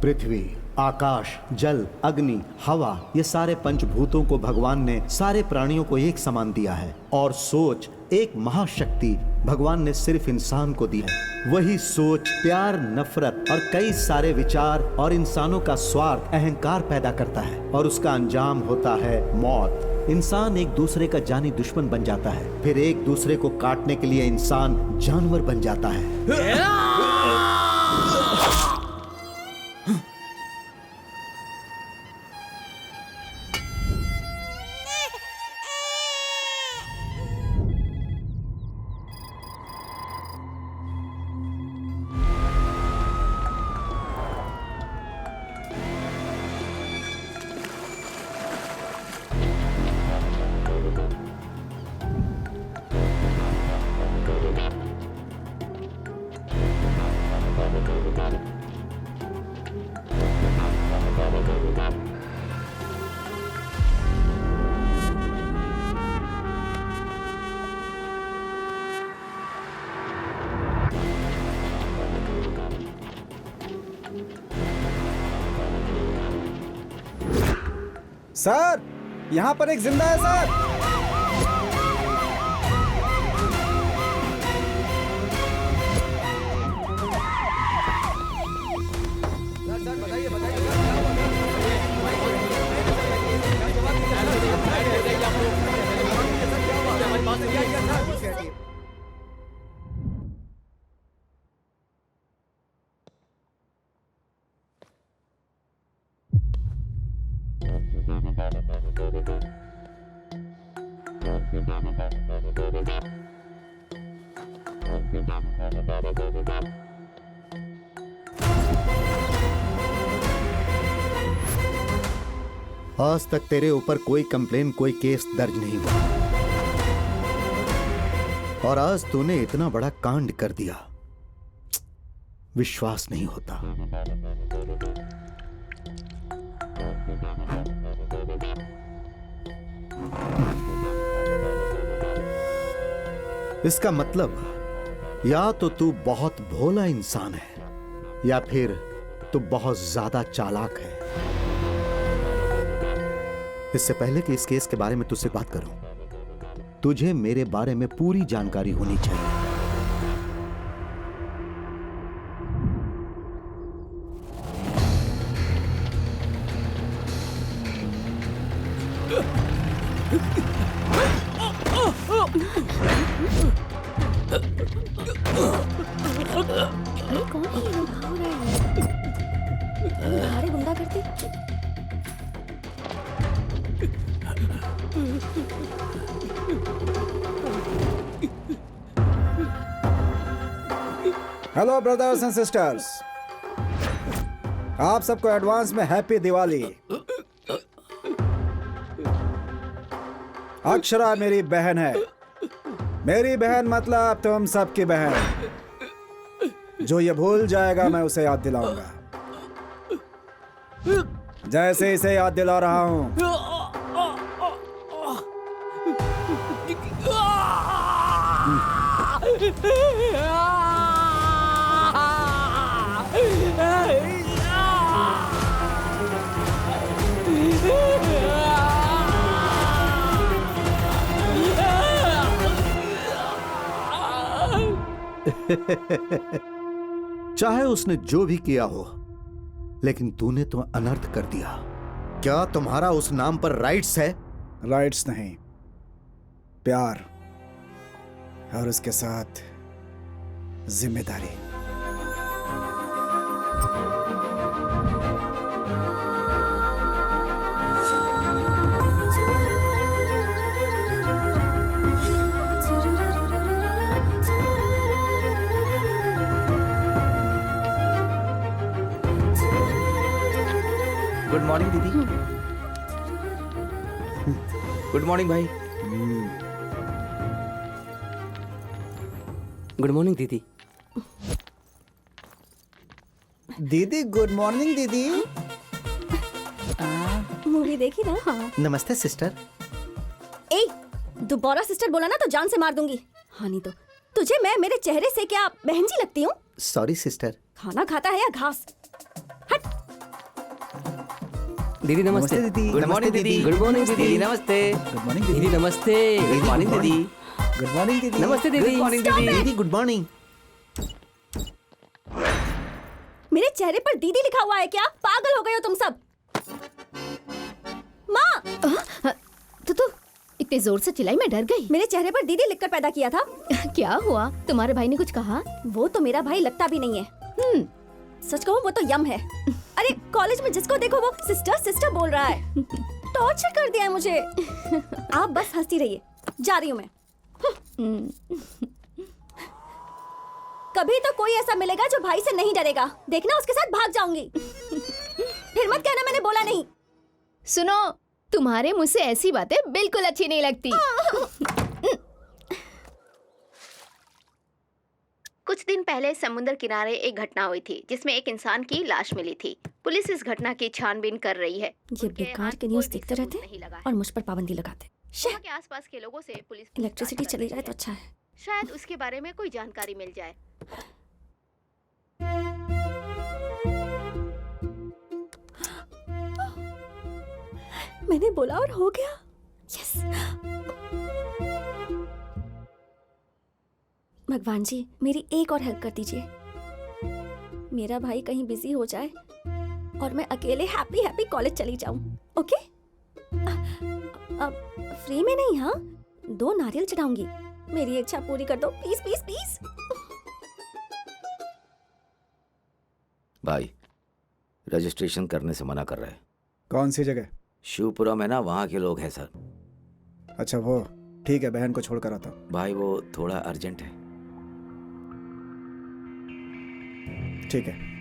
पृथ्वी, आकाश, जल, अग्नि, हवा, ये सारे पंचभूतों को भगवान ने सारे प्राणियों को एक समान दिया है। और सोच, एक महाशक्ति भगवान ने सिर्फ इंसान को दी है। वही सोच प्यार, नफरत और कई सारे विचार और इंसानों का स्वार्थ, अहंकार पैदा करता है और उसका अंजाम होता है मौत। इंसान एक दूसरे का जानी दुश्मन बन जाता है, फिर एक दूसरे को काटने के लिए इंसान जानवर बन जाता है। सर, यहाँ पर एक जिंदा है सर। आज तक तेरे ऊपर कोई कंप्लेन, कोई केस दर्ज नहीं हुआ और आज तूने इतना बड़ा कांड कर दिया। विश्वास नहीं होता। इसका मतलब या तो तू बहुत भोला इंसान है या फिर तू बहुत ज्यादा चालाक है। इससे पहले कि इस केस के बारे में तुझसे बात करूं, तुझे मेरे बारे में पूरी जानकारी होनी चाहिए। कौन है ये? भाग रहा है। भाड़े गुंडा करते। हेलो ब्रदर्स एंड सिस्टर्स, आप सबको एडवांस में हैप्पी दिवाली। अक्षरा मेरी बहन है। मेरी बहन मतलब तुम सबकी बहन। जो ये भूल जाएगा मैं उसे याद दिलाऊंगा, जैसे इसे याद दिला रहा हूं। चाहे उसने जो भी किया हो, लेकिन तूने तो अनर्थ कर दिया। क्या तुम्हारा उस नाम पर राइट्स है? राइट्स नहीं, प्यार, और उसके साथ जिम्मेदारी। गुड मॉर्निंग दीदी। गुड मॉर्निंग भाई। गुड मॉर्निंग दीदी। दीदी गुड मॉर्निंग दीदी। मूवी देखी ना? हाँ। नमस्ते सिस्टर। ए, दोबारा सिस्टर बोला ना तो जान से मार दूंगी। हाँ नहीं तो तुझे मैं मेरे चेहरे से क्या बहन जी लगती हूँ? Sorry sister. खाना खाता है या घास? हट। दीदी नमस्ते। दीदी। गुड मॉर्निंग दीदी। गुड मॉर्निंग दीदी। नमस्ते। गुड मॉर्निंग दीदी दीदी। नमस्ते। गुड मॉर्निंग दीदी। गुड मॉर्निंग दीदी। नमस्ते दीदी। गुड मॉर्निंग Stop दीदी। it! दीदी गुड मॉर्निंग। मेरे चेहरे पर दीदी लिखा हुआ है क्या? पागल हो गए हो तुम सब? माँ, तो इतने जोर से चिल्लाई, मैं डर गई। मेरे चेहरे पर दीदी लिखकर पैदा किया था। क्या हुआ? तुम्हारे भाई ने कुछ कहा? वो तो मेरा भाई लगता भी नहीं है। सच कहूँ वो तो यम है। अरे कॉलेज में जिसको देखो वो सिस्टर सिस्टर बोल रहा है। टॉर्चर कर दिया है मुझे। आप बस हंसती रहिए, जा रही हूँ मैं। कभी तो कोई ऐसा मिलेगा जो भाई से नहीं डरेगा। देखना उसके साथ भाग जाऊंगी। फिर मत कहना मैंने बोला नहीं। सुनो, तुम्हारे मुंह से ऐसी बातें बिल्कुल अच्छी नहीं लगती। कुछ दिन पहले समुद्र किनारे एक घटना हुई थी जिसमें एक इंसान की लाश मिली थी। पुलिस इस घटना की छानबीन कर रही है। ये बेकार के न्यूज़ देखते रहते हैं और मुझ पर पाबंदी लगाते हैं। वहाँ के आसपास के लोगों से पुलिस इलेक्ट्रिसिटी चली जाए तो अच्छा है। शायद उसके बारे में कोई जानकारी मिल जाए। मैंने बोला और हो गया। यस। भगवान जी मेरी एक और हेल्प कर दीजिए। मेरा भाई कहीं बिजी हो जाए और मैं अकेले हैप्पी हैप्पी कॉलेज चली जाऊं। ओके? अब फ्री में नहीं, हाँ 2 नारियल चढ़ाऊंगी। मेरी इच्छा पूरी कर दो प्लीज प्लीज प्लीज। भाई रजिस्ट्रेशन करने से मना कर रहे हैं। कौन सी जगह? शिवपुरा में ना, वहाँ के लोग हैं सर। अच्छा वो ठीक है, बहन को छोड़कर आता हूँ। भाई वो थोड़ा अर्जेंट है। ठीक है।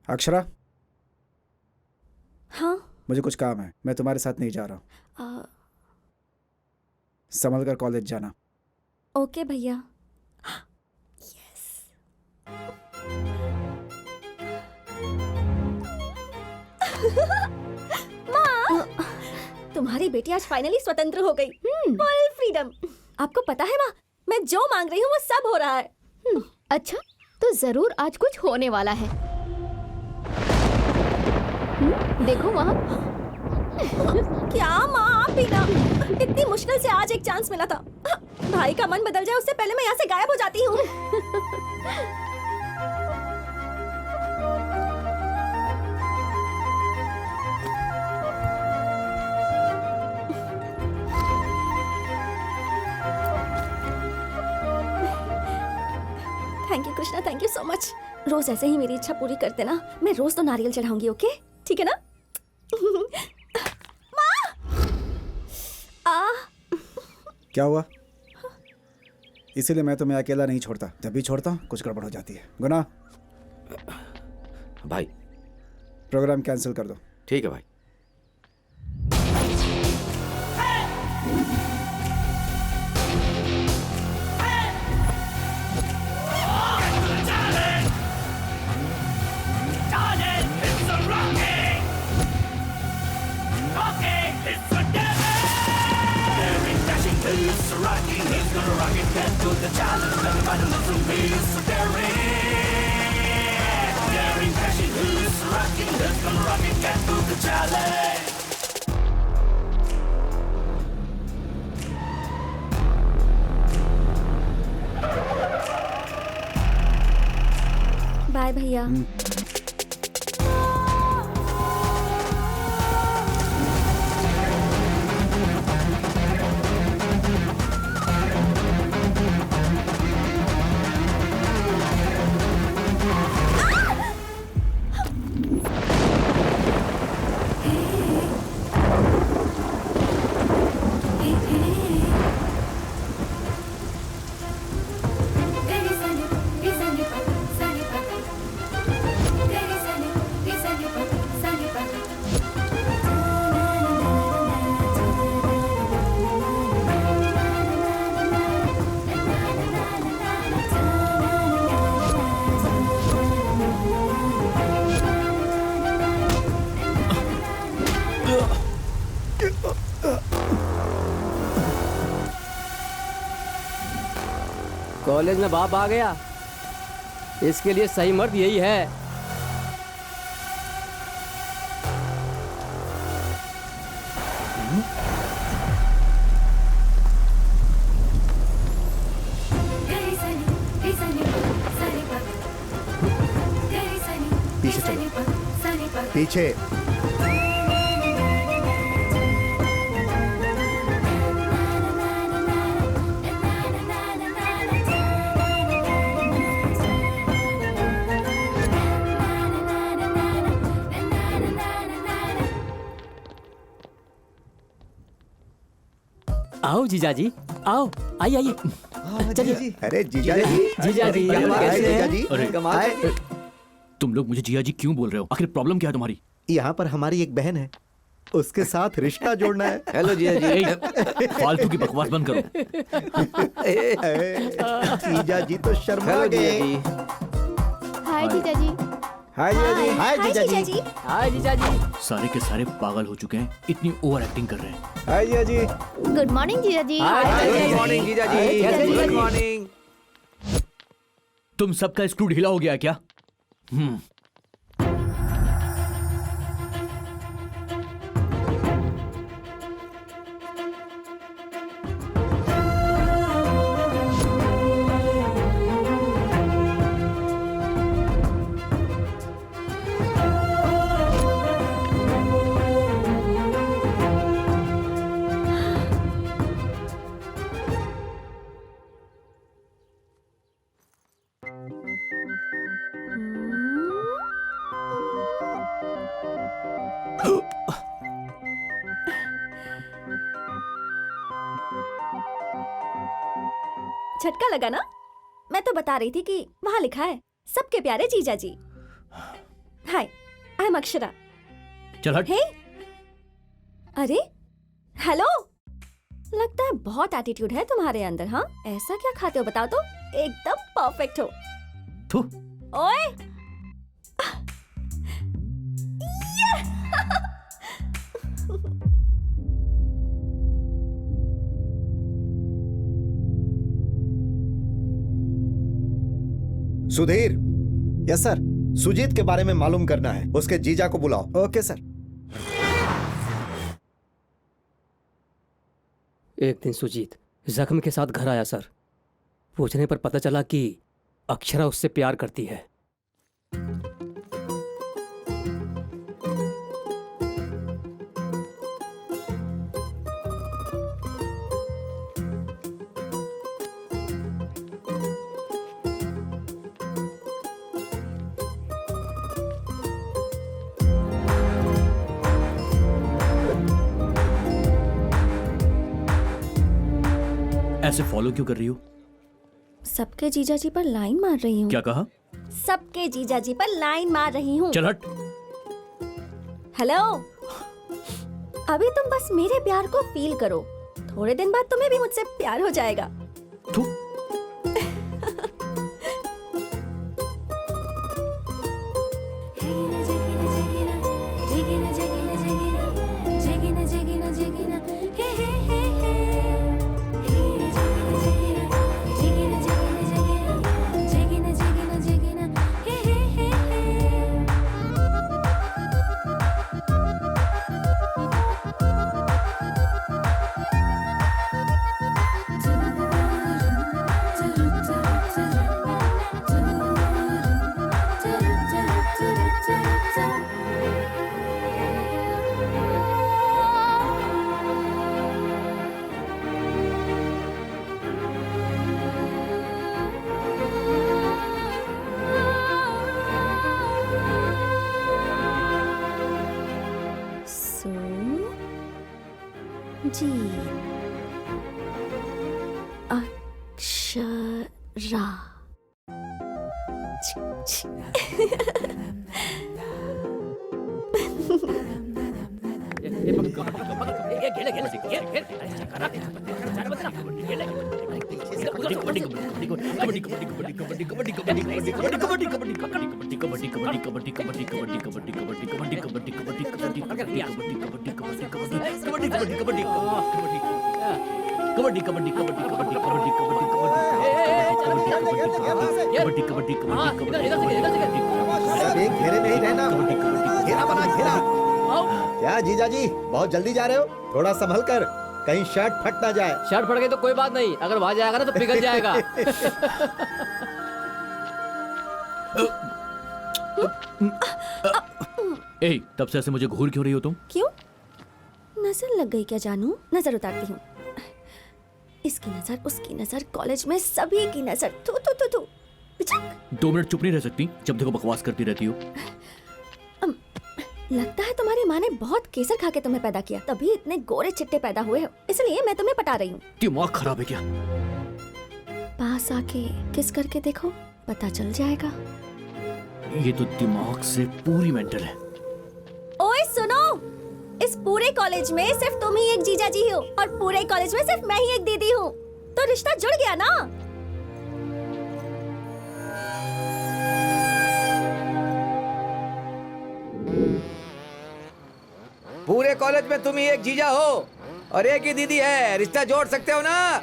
अक्षरा, हाँ मुझे कुछ काम है, मैं तुम्हारे साथ नहीं जा रहा हूँ। संभल कर कॉलेज जाना। ओके भैया। यस। माँ, तुम्हारी बेटी आज फाइनली स्वतंत्र हो गई। Full freedom. आपको पता है माँ, मैं जो मांग रही हूँ वो सब हो रहा है। अच्छा, तो जरूर आज कुछ होने वाला है। देखो वहाँ। क्या माँ, आप भी ना। इतनी मुश्किल से आज एक चांस मिला था। भाई का मन बदल जाए उससे पहले मैं यहाँ से गायब हो जाती हूँ। Thank you Krishna, thank you so much. रोज ऐसे ही मेरी इच्छा पूरी करते ना, मैं रोज तो नारियल चढ़ाऊंगी। ओके ठीक है ना? क्या हुआ? इसीलिए मैं तुम्हें अकेला नहीं छोड़ता। जब भी छोड़ता हूँ कुछ गड़बड़ हो जाती है। गुना, भाई प्रोग्राम कैंसिल कर दो। ठीक है भाई। Daring, passion, who's rocking? Bye भैया। कॉलेज में बाप आ गया, इसके लिए सही मर्द यही है। पीछे चलो, पीछे। आओ जीजाजी, आओ, आइए आइए, चलिए। अरे जीजा जी, जीजाजी कैसे हैं? जीजा जी, तुम लोग मुझे जिया जी क्यों बोल रहे हो? आखिर प्रॉब्लम क्या है तुम्हारी? यहाँ पर हमारी एक बहन है, उसके साथ रिश्ता जोड़ना है। हेलो जिया जी। ए, फालतू की बकवास बंद करो। जीजा जी तो शर्मा हेलो जिया गए। जी। हाय जीजा जी। हाय जीजा जी। हाय जीजा जी। हाय जीजाजी। सारे के सारे पागल हो चुके हैं, इतनी ओवर एक्टिंग कर रहे हैं। हाय जीजा जी। गुड मॉर्निंग जीजा जी। गुड मॉर्निंग जीजा जी। कैसे जीजा गुड जी? मॉर्निंग। तुम सबका स्क्रू ढीला हो गया क्या? झटका लगा ना? मैं तो बता रही थी कि वहाँ लिखा है सबके प्यारे जीजा जी। हाय, आई एम अक्षरा। चल हट। हे, अरे हेलो, लगता है बहुत एटीट्यूड है तुम्हारे अंदर। हाँ, ऐसा क्या खाते हो बताओ तो? एकदम परफेक्ट हो। थू। ओए सुधीर, यस सर। सुजीत के बारे में मालूम करना है, उसके जीजा को बुलाओ। Okay sir. एक दिन सुजीत जख्म के साथ घर आया सर। पूछने पर पता चला कि अक्षरा उससे प्यार करती है। ऐसे फॉलो क्यों कर रही हो? सबके जीजा जी पर लाइन मार रही हूँ। क्या कहा? सबके जीजा जी पर लाइन मार रही हूँ। चल हट। हेलो, अभी तुम बस मेरे प्यार को फील करो, थोड़े दिन बाद तुम्हें भी मुझसे प्यार हो जाएगा। थू। जी अक्षरा एक घेरे में ही रहना, घेरा बना घेरा। क्या जीजा जी बहुत जल्दी जा रहे हो? थोड़ा संभल कर, कहीं शर्ट फट ना जाए। शर्ट फट गई तो कोई बात नहीं, अगर वहां जाएगा ना तो पिघल जाएगा। ए, तब से ऐसे मुझे घूर क्यों रही हो तुम? क्यों? नजर लग गई क्या जानू? नजर उतारती हूँ। इसकी नजर, उसकी नजर, कॉलेज में सभी की नजर। थू थू थू थू। पिचक। 2 मिनट चुप नहीं रह सकती? जब देखो बकवास करती रहती हो। लगता है तुम्हारी माँ ने बहुत केसर खा के तुम्हें पैदा किया, तभी इतने गोरे चिट्टे पैदा हुए हो। इसलिए मैं तुम्हें पटा रही हूँ। दिमाग खराब है क्या? पास आके किस करके देखो, पता चल जाएगा। ये तो दिमाग से पूरी मेंटल है। ओए सुनो, इस पूरे कॉलेज में सिर्फ तुम ही एक जीजा जी हो और पूरे कॉलेज में सिर्फ मैं ही एक दीदी हूँ, तो रिश्ता जुड़ गया ना। पूरे कॉलेज में तुम ही एक जीजा हो और एक ही दीदी है, रिश्ता जोड़ सकते हो ना?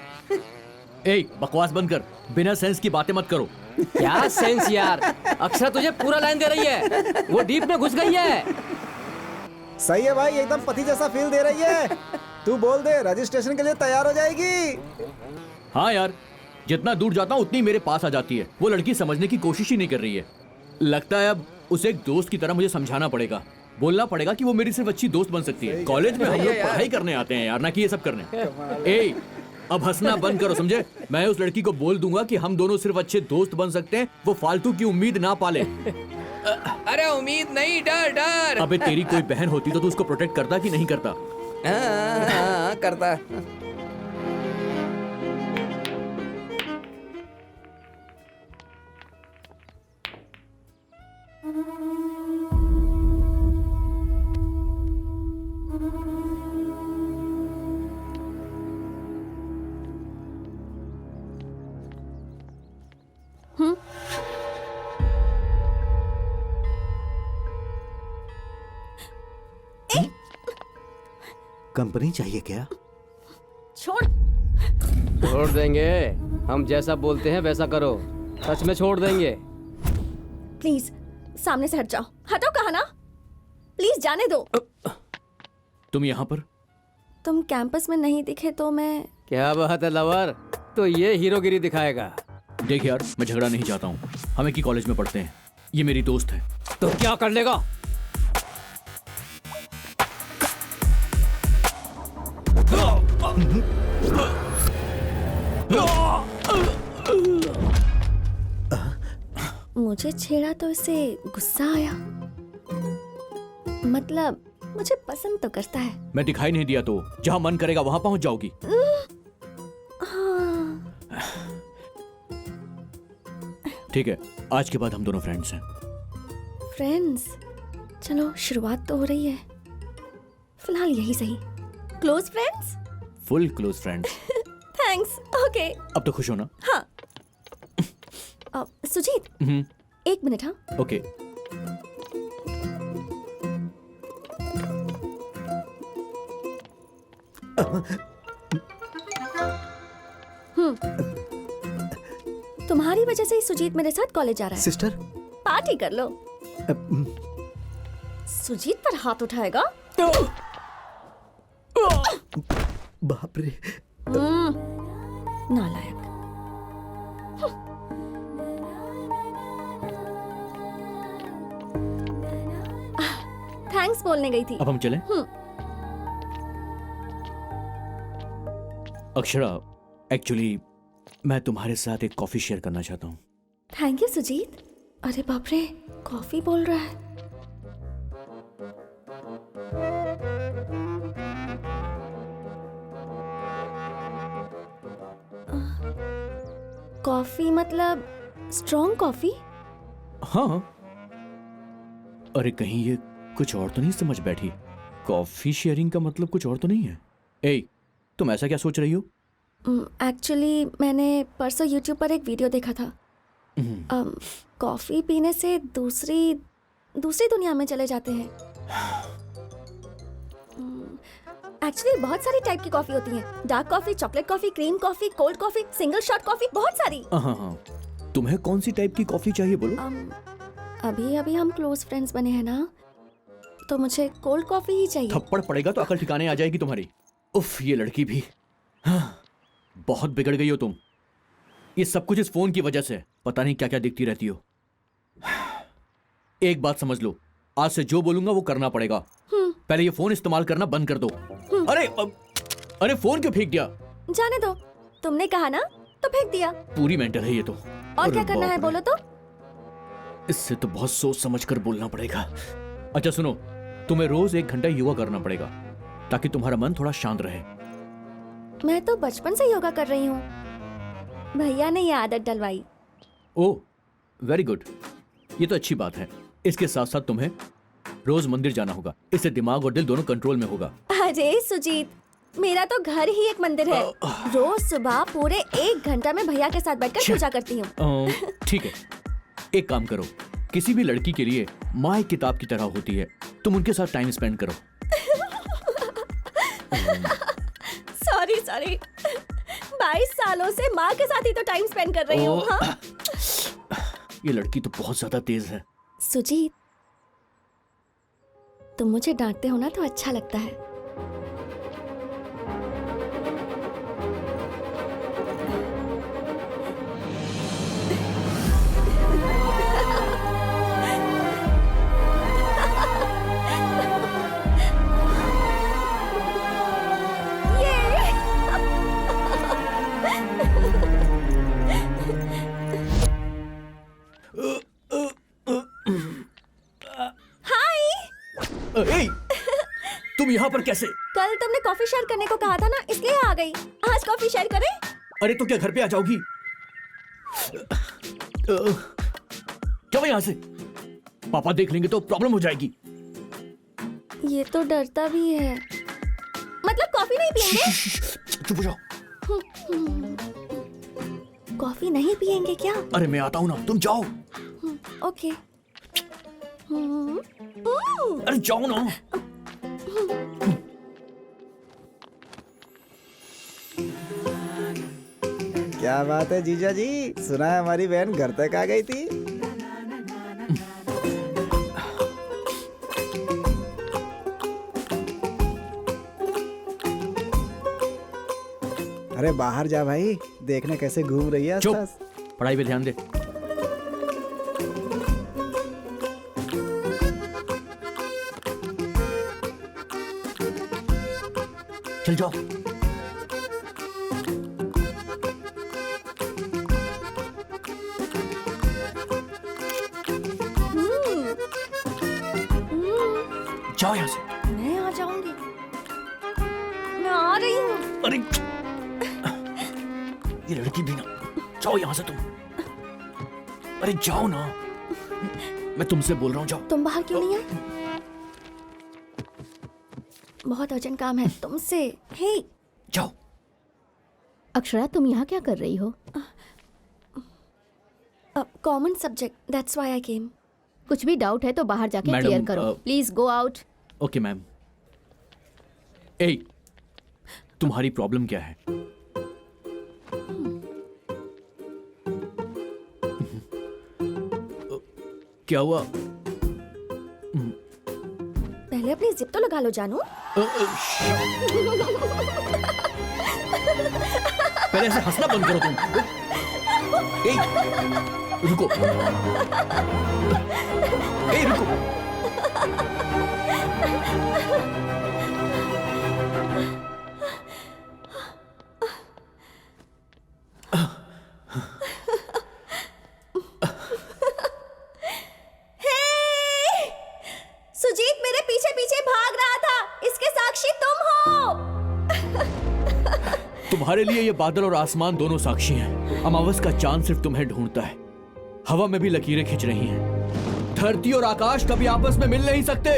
ए, बकवास बंद कर, बिना सेंस की बातें मत करो। क्या सेंस यार, अक्षरा तुझे पूरा लाइन दे रही है, वो डीप में घुस गई है। सही है भाई, एकदम पति जैसा फील दे रही है। तू बोल दे, रजिस्ट्रेशन के लिए तैयार हो जाएगी। हाँ यार, जितना दूर जाता हूँ उतनी मेरे पास आ जाती है। वो लड़की समझने की कोशिश ही नहीं कर रही है। लगता है अब उसे एक दोस्त की तरह मुझे समझाना पड़ेगा, बोलना पड़ेगा कि वो मेरी सिर्फ अच्छी दोस्त बन सकती है। कॉलेज में हम लोग पढ़ाई करने आते हैं यार, ना कि ये सब करने। ए, अब हंसना बंद करो, समझे? मैं उस लड़की को बोल दूंगा कि हम दोनों सिर्फ अच्छे दोस्त बन सकते हैं, वो फालतू की उम्मीद ना पाले। अरे उम्मीद नहीं, डर डर। अबे तेरी कोई बहन होती तो तू उसको प्रोटेक्ट करता कि नहीं करता? हाँ, करता। कंपनी चाहिए क्या? छोड़। छोड़ देंगे, हम जैसा बोलते हैं वैसा करो, सच में छोड़ देंगे। प्लीज सामने से हट जाओ। हटो, कहा ना। प्लीज जाने दो। तुम यहाँ पर? तुम कैंपस में नहीं दिखे तो मैं। क्या बात है लवर, तो ये हीरोगिरी दिखाएगा। देख यार, मैं झगड़ा नहीं चाहता हूँ, हम एक ही कॉलेज में पढ़ते हैं, ये मेरी दोस्त है। तो क्या कर लेगा? मुझे छेड़ा तो इसे गुस्सा आया, मतलब मुझे पसंद तो करता है। मैं दिखाई नहीं दिया तो जहाँ मन करेगा वहाँ पहुँच जाओगी। हाँ। ठीक है, आज के बाद हम दोनों फ्रेंड्स हैं। फ्रेंड्स? चलो शुरुआत तो हो रही है, फिलहाल यही सही। Close friends? Full close friends. Thanks. Okay. अब तो खुश हो ना? हाँ। सुजीत, एक मिनट। हाँ, ओके। तुम्हारी वजह से ही सुजीत मेरे साथ कॉलेज जा रहा है। सिस्टर, पार्टी कर लो। सुजीत पर हाथ उठाएगा? बाप रे। नालायक। थैंक्स बोलने गई थी। अब हम चलें? अक्षरा, एक्चुअली मैं तुम्हारे साथ एक कॉफी शेयर करना चाहता हूँ। Thank you Sujit. अरे बाप रे, कॉफी बोल रहा है। कॉफी मतलब स्ट्रॉन्ग कॉफी? हाँ। अरे कहीं ये कुछ और तो नहीं समझ बैठी? कॉफी शेयरिंग का मतलब कुछ और तो नहीं है? ए, तुम ऐसा क्या सोच रही हो? एक्चुअली मैंने परसों यूट्यूब पर एक वीडियो देखा था। कॉफी पीने से दूसरी दुनिया में चले जाते हैं। एक्चुअली बहुत सारी टाइप की कॉफी होती हैं। Dark coffee, chocolate coffee, cream coffee, cold coffee, single shot coffee, बहुत सारी। हाँ, तुम्हें कौन सी टाइप की कॉफी चाहिए बोलो? अभी हम क्लोज फ्रेंड्स बने हैं ना, तो मुझे कोल्ड कॉफी ही चाहिए। थप्पड़ पड़ेगा तो अकल ठिकाने आ जाएगी तुम्हारी। उफ, ये लड़की भी। हाँ, बहुत बिगड़ गई हो तुम। ये सब कुछ इस फोन की वजह से। पता नहीं क्या क्या दिखती रहती हो। एक बात समझ लो, आज से जो बोलूंगा वो करना पड़ेगा। पहले ये फोन इस्तेमाल करना बंद कर दो। अरे फोन क्यों फेंक दिया? जाने दो, तुमने कहा ना तो फेंक दिया। पूरी मेंटल है ये तो। और क्या करना है बोलो तो? इससे तो बहुत सोच समझ कर बोलना पड़ेगा। अच्छा सुनो, तुम्हें रोज 1 घंटा योगा करना पड़ेगा ताकि तुम्हारा मन थोड़ा शांत रहे। मैं तो बचपन से योगा कर रही हूँ, भैया ने ये आदत डलवाई। ओह, वेरी गुड। ये तो अच्छी बात है। इसके साथ साथ तुम्हें रोज मंदिर जाना होगा। इससे दिमाग और दिल दोनों कंट्रोल में होगा। अरे सुजीत, मेरा तो घर ही एक मंदिर है। रोज सुबह पूरे 1 घंटा में भैया के साथ बैठकर पूजा करती हूँ। ठीक है, एक काम करो, किसी भी लड़की के लिए माँ एक किताब की तरह होती है। तुम उनके साथ टाइम स्पेंड करो। सॉरी 22 सालों से माँ के साथ ही तो टाइम स्पेंड कर रही हूँ। हाँ? ये लड़की तो बहुत ज्यादा तेज है। सुजीत, तुम मुझे डांटते हो ना तो अच्छा लगता है। तुम यहाँ पर कैसे? कल तुमने कॉफी शेयर करने को कहा था ना, इसलिए आ गई। आज कॉफी शेयर करें? अरे तो क्या घर पे आ जाओगी? जाओ यहाँ से, पापा देख लेंगे तो प्रॉब्लम हो जाएगी। ये तो डरता भी है। मतलब कॉफी नहीं पियेंगे? चुप हो जाओ। कॉफी नहीं पियेंगे क्या? अरे मैं आता हूँ ना, तुम जाओ। ओके। अरे जाओ ना। क्या बात है जीजा जी, सुना है हमारी बहन घर तक आ गई थी। अरे बाहर जा भाई, देखने कैसे घूम रही है चुप, आसपास। पढ़ाई पे ध्यान दे। चल जाओ। जाओ यहाँ से। मैं आ जाऊंगी, मैं आ रही हूँ। अरे ये लड़की भी ना, जाओ यहाँ से तुम। अरे जाओ ना, मैं तुमसे बोल रहा हूँ, जाओ। तुम बाहर क्यों नहीं आए? बहुत अर्जेंट काम है तुमसे। हे, जाओ। अक्षरा, तुम यहाँ क्या कर रही हो? Common subject, that's why I came. कुछ भी डाउट है तो बाहर जाके मैडम, क्लियर करो। Please go out. Okay ma'am. ए, तुम्हारी प्रॉब्लम क्या है? क्या हुआ? पहले अपनी जिप तो लगा लो जानू। पहले ऐसे हंसना बंद करो तुम। ए, रुको। ए, रुको। सुजीत मेरे पीछे पीछे भाग रहा था, इसके साक्षी तुम हो। तुम्हारे लिए ये बादल और आसमान दोनों साक्षी हैं। अमावस का चांद सिर्फ तुम्हें ढूंढता है। हवा में भी लकीरें खिंच रही हैं। धरती और आकाश कभी आपस में मिल नहीं सकते।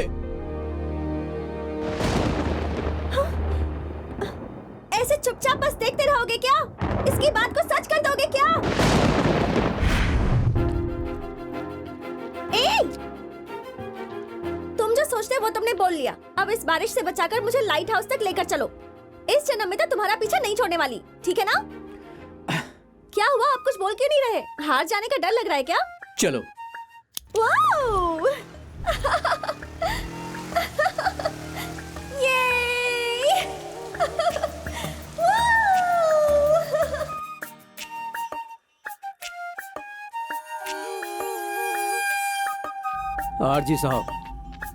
ऐसे चुपचाप बस देखते रहोगे क्या? इसकी बात को सच कर दोगे क्या? तुम जो सोचते वो तुमने बोल लिया। अब इस बारिश से बचाकर मुझे लाइट हाउस तक लेकर चलो। इस जन्म में तो तुम्हारा पीछा नहीं छोड़ने वाली, ठीक है ना? क्या हुआ, आप कुछ बोल क्यों नहीं रहे? हार जाने का डर लग रहा है क्या? चलो। वाओ! ये! आरजी साहब,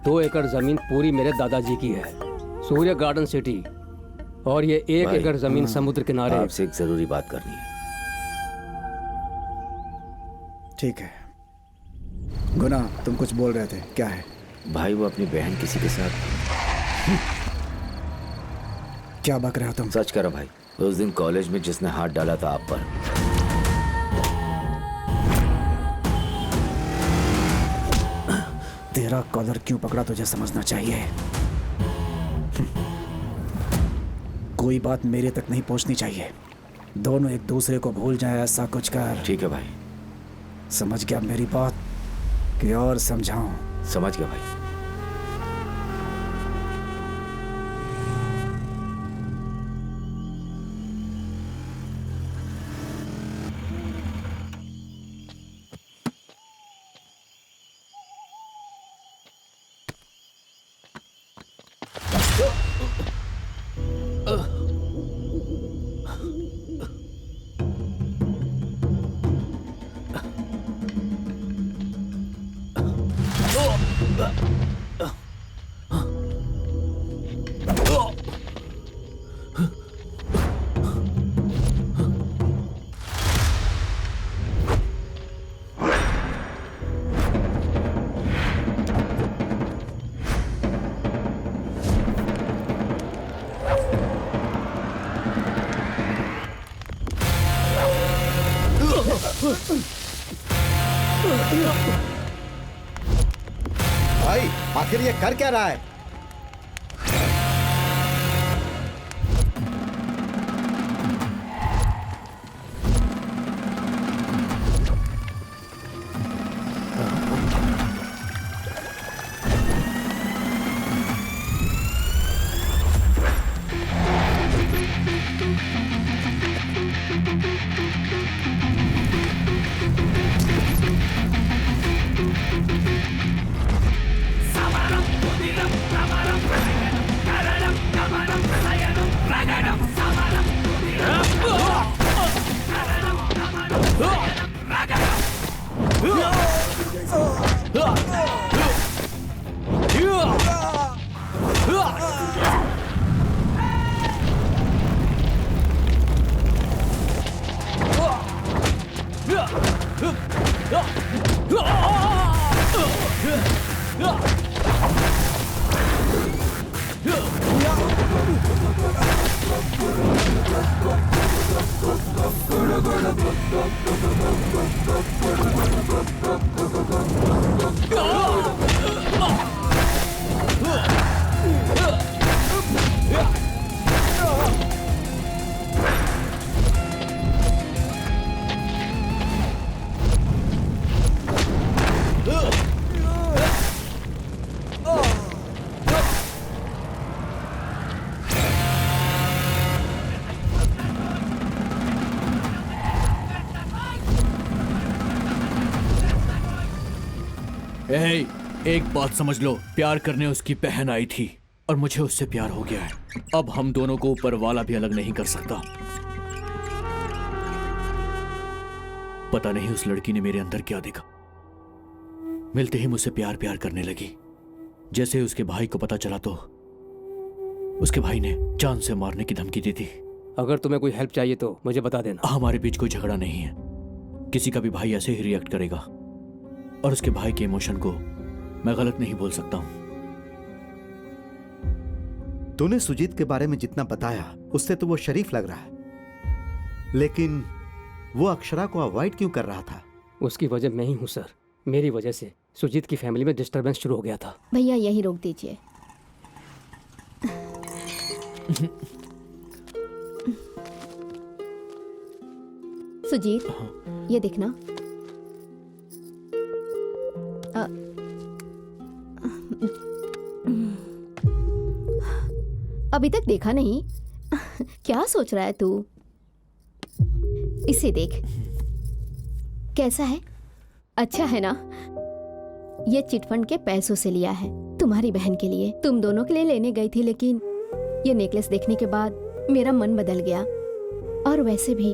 2 एकड़ जमीन पूरी मेरे दादाजी की है, सूर्य गार्डन सिटी। और ये 1 भाई, एकड़ जमीन समुद्र किनारे। आपसे एक जरूरी बात करनी है। ठीक है। गुना, तुम कुछ बोल रहे थे, क्या है? भाई वो अपनी बहन किसी के साथ। क्या बक रहे हो तुम? सच करो भाई, उस दिन कॉलेज में जिसने हाथ डाला था आप पर, तेरा कॉलर क्यों पकड़ा तुझे समझना चाहिए। कोई बात मेरे तक नहीं पहुंचनी चाहिए। दोनों एक दूसरे को भूल जाए ऐसा कुछ कर। ठीक है भाई। समझ गया मेरी बात कि और समझाऊं? समझ गया भाई। भाई आखिर ये कर क्या रहा है? एक बात समझ लो, प्यार करने उसकी बहन आई थी और मुझे उससे प्यार हो गया है। अब हम दोनों को ऊपर वाला भी अलग नहीं कर सकता। पता नहीं उस लड़की ने मेरे अंदर क्या देखा। मिलते ही मुझसे प्यार प्यार करने लगी। जैसे उसके भाई को पता चला तो उसके भाई ने जान से मारने की धमकी दी थी। अगर तुम्हें कोई हेल्प चाहिए तो मुझे बता देना। हमारे बीच कोई झगड़ा नहीं है। किसी का भी भाई ऐसे ही रिएक्ट करेगा और उसके भाई के इमोशन को मैं गलत नहीं बोल सकता हूं। तूने सुजीत के बारे में जितना बताया उससे तो वो शरीफ लग रहा है, लेकिन वो अक्षरा को अवॉइड क्यों कर रहा था? उसकी वजह मैं ही हूँ सर। मेरी वजह से सुजीत की फैमिली में डिस्टरबेंस शुरू हो गया था। भैया यही रोक दीजिए। सुजीत, ये देखना। अभी तक देखा नहीं। क्या सोच रहा है तू? इसे देख, कैसा है? अच्छा है ना? ये चिटफंड के पैसों से लिया है तुम्हारी बहन के लिए। तुम दोनों के लिए लेने गई थी, लेकिन ये नेकलेस देखने के बाद मेरा मन बदल गया। और वैसे भी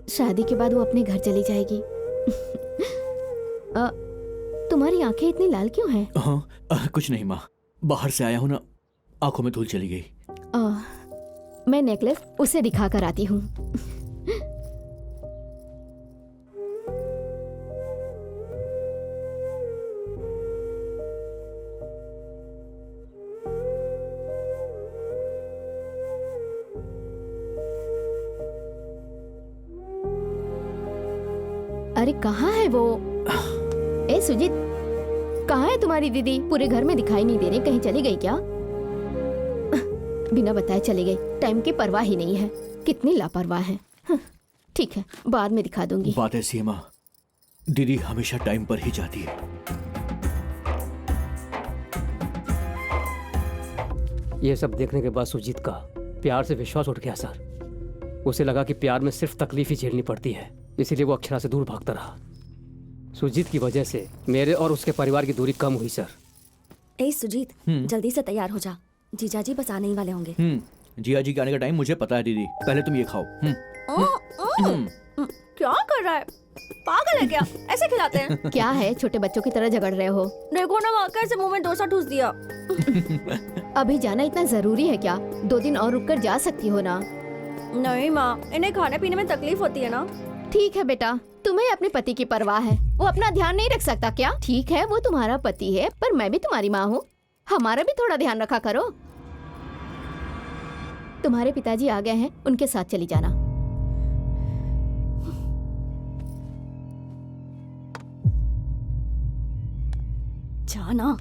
शादी के बाद वो अपने घर चली जाएगी। तुम्हारी आंखें इतनी लाल क्यों हैं? हाँ, कुछ नहीं माँ, बाहर से आया हूँ ना, आंखों में धूल चली गई। मैं नेकलेस उसे दिखा कर आती हूँ। अरे कहाँ है वो? ए सुजीत, कहाँ है तुम्हारी दीदी? पूरे घर में दिखाई नहीं दे रही, कहीं चली गई क्या? बिना बताए चली गई, टाइम की परवाह ही नहीं है। कितनी लापरवाह है। ठीक है, बाद में दिखा दूंगी। बात ऐसी है माँ, दीदी हमेशा टाइम पर ही जाती है। ये सब देखने के बाद सुजीत का प्यार से विश्वास उठ गया सर। उसे लगा कि प्यार में सिर्फ तकलीफ ही झेलनी पड़ती है, इसीलिए वो अक्षरा से दूर भागता रहा। सुजीत की वजह से मेरे और उसके परिवार की दूरी कम हुई सर। ए सुजीत, जल्दी से तैयार हो जा, जीजाजी बस आने ही वाले होंगे। जिया जी के आने का टाइम मुझे पता है दीदी, पहले तुम ये खाओ। क्या कर रहा है? पागल है क्या? ऐसे खिलाते हैं? क्या है, छोटे बच्चों की तरह झगड़ रहे हो? देखो ना माँ, कैसे मुंह में डोसा ठूस दिया। अभी जाना इतना जरूरी है क्या? 2 दिन और रुक कर जा सकती हो ना? नहीं माँ, इन्हें खाने पीने में तकलीफ होती है ना। ठीक है बेटा, तुम्हें अपने पति की परवाह है, वो अपना ध्यान नहीं रख सकता क्या? ठीक है, वो तुम्हारा पति है, पर मैं भी तुम्हारी माँ हूँ, हमारा भी थोड़ा ध्यान रखा करो। तुम्हारे पिताजी आ गए हैं, उनके साथ चली जाना। जाना।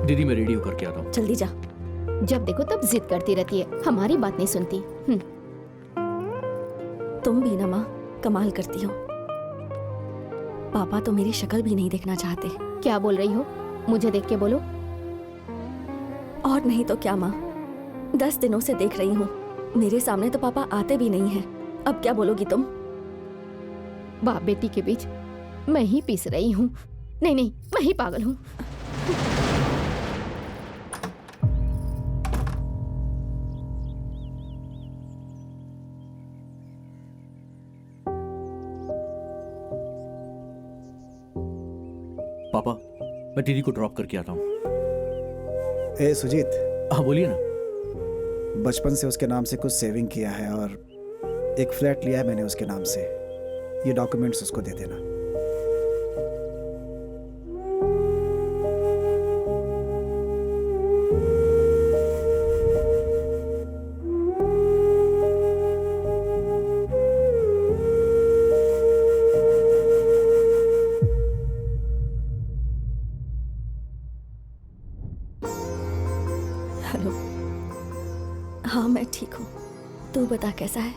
दीदी मैं रेडी होकर के आता हूँ। जल्दी जा। जब देखो तब जिद करती रहती है, हमारी बात नहीं सुनती। तुम भी ना माँ, कमाल करती हो। पापा तो मेरी शक्ल भी नहीं देखना चाहते। क्या बोल रही हो? मुझे देख के बोलो। और नहीं तो क्या माँ, 10 दिनों से देख रही हूँ, मेरे सामने तो पापा आते भी नहीं हैं। अब क्या बोलोगी तुम? बाप बेटी के बीच मैं ही पीस रही हूँ। नहीं नहीं, मैं ही पागल हूँ। पापा, मैं दीदी को ड्रॉप करके आता हूँ। ए सुजीत, हाँ बोलिए ना। बचपन से उसके नाम से कुछ सेविंग किया है और एक फ्लैट लिया है मैंने उसके नाम से। ये डॉक्यूमेंट्स उसको दे देना। हेलो। हाँ मैं ठीक हूँ, तू बता कैसा है?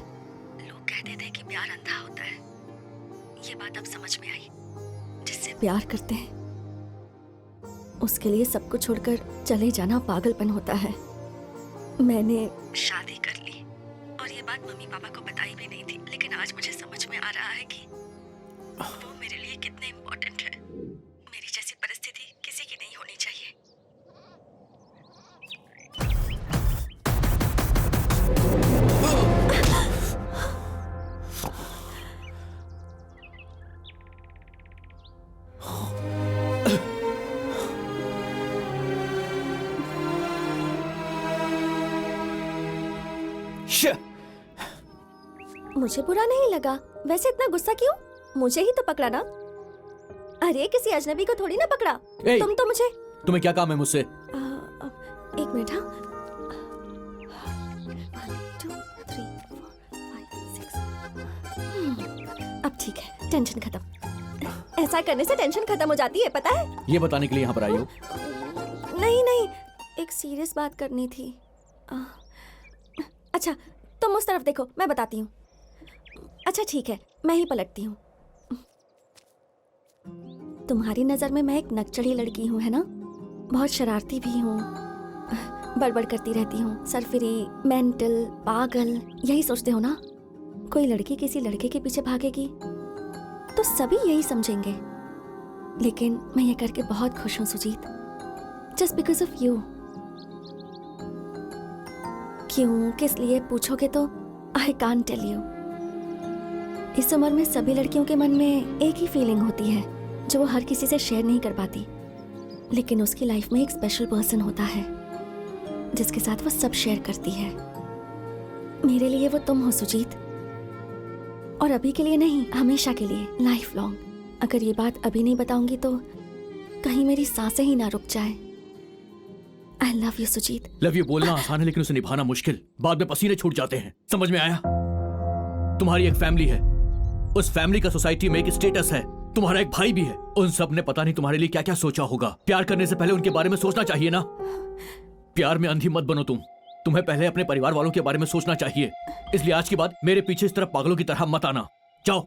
लोग कहते थे कि प्यार अंधा होता है, ये बात अब समझ में आई। जिससे प्यार करते हैं उसके लिए सब कुछ छोड़कर चले जाना पागलपन होता है। मैंने शादी कर ली और ये बात मम्मी पापा को बताई भी नहीं थी, लेकिन आज मुझे समझ में आ रहा है कि वो मेरे लिए कितने इम्पोर्टेंट है। मेरी जैसी परिस्थिति किसी की नहीं होनी चाहिए। मुझे बुरा नहीं लगा। वैसे इतना गुस्सा क्यों? मुझे ही तो पकड़ा ना। अरे किसी अजनबी को थोड़ी ना पकड़ा। ए, तुम तो मुझे। तुम्हें क्या काम है मुझसे? एक मिनट। हाँ 1 2 3 4 टेंशन खत्म। ऐसा करने से टेंशन खत्म हो जाती है, पता है? ये बताने के लिए यहाँ पर आई हो? नहीं नहीं, एक सीरियस बात करनी थी। अच्छा तुम उस तरफ देखो, मैं बताती हूँ। अच्छा ठीक है, मैं ही पलटती हूँ। तुम्हारी नजर में मैं एक नकचढ़ी लड़की हूँ, है ना? बहुत शरारती भी हूँ, बड़बड़ करती रहती हूँ, सरफिरी, मेंटल, पागल, यही सोचते हो ना? कोई लड़की किसी लड़के के पीछे भागेगी तो सभी यही समझेंगे, लेकिन मैं ये करके बहुत खुश हूँ Sujit, just because of you. क्यों, किस लिए पूछोगे तो आई कांट टेल यू। इस उम्र में सभी लड़कियों के मन में एक ही फीलिंग होती है जो वो हर किसी से शेयर नहीं कर पाती, लेकिन उसकी लाइफ में एक स्पेशल पर्सन होता है जिसके साथ वो सब शेयर करती है। मेरे लिए वो तुम हो सुजीत, और अभी के लिए नहीं, हमेशा के लिए, लाइफ लॉन्ग। अगर ये बात अभी नहीं बताऊंगी तो कहीं मेरी सांसें ही ना रुक जाए। I love you Sujit. Love you बोलना आसान है लेकिन उसे निभाना मुश्किल, बाद में पसीने छूट जाते हैं, समझ में आया? तुम्हारी एक फैमिली है, उस फैमिली का सोसाइटी में एक स्टेटस है, तुम्हारा एक भाई भी है, उन सब ने पता नहीं तुम्हारे लिए क्या क्या सोचा होगा। प्यार करने से पहले उनके बारे में सोचना चाहिए ना। प्यार में अंधी मत बनो तुम्हें पहले अपने परिवार वालों के बारे में सोचना चाहिए। इसलिए आज के बाद मेरे पीछे इस तरह पागलों की तरह मत आना, जाओ।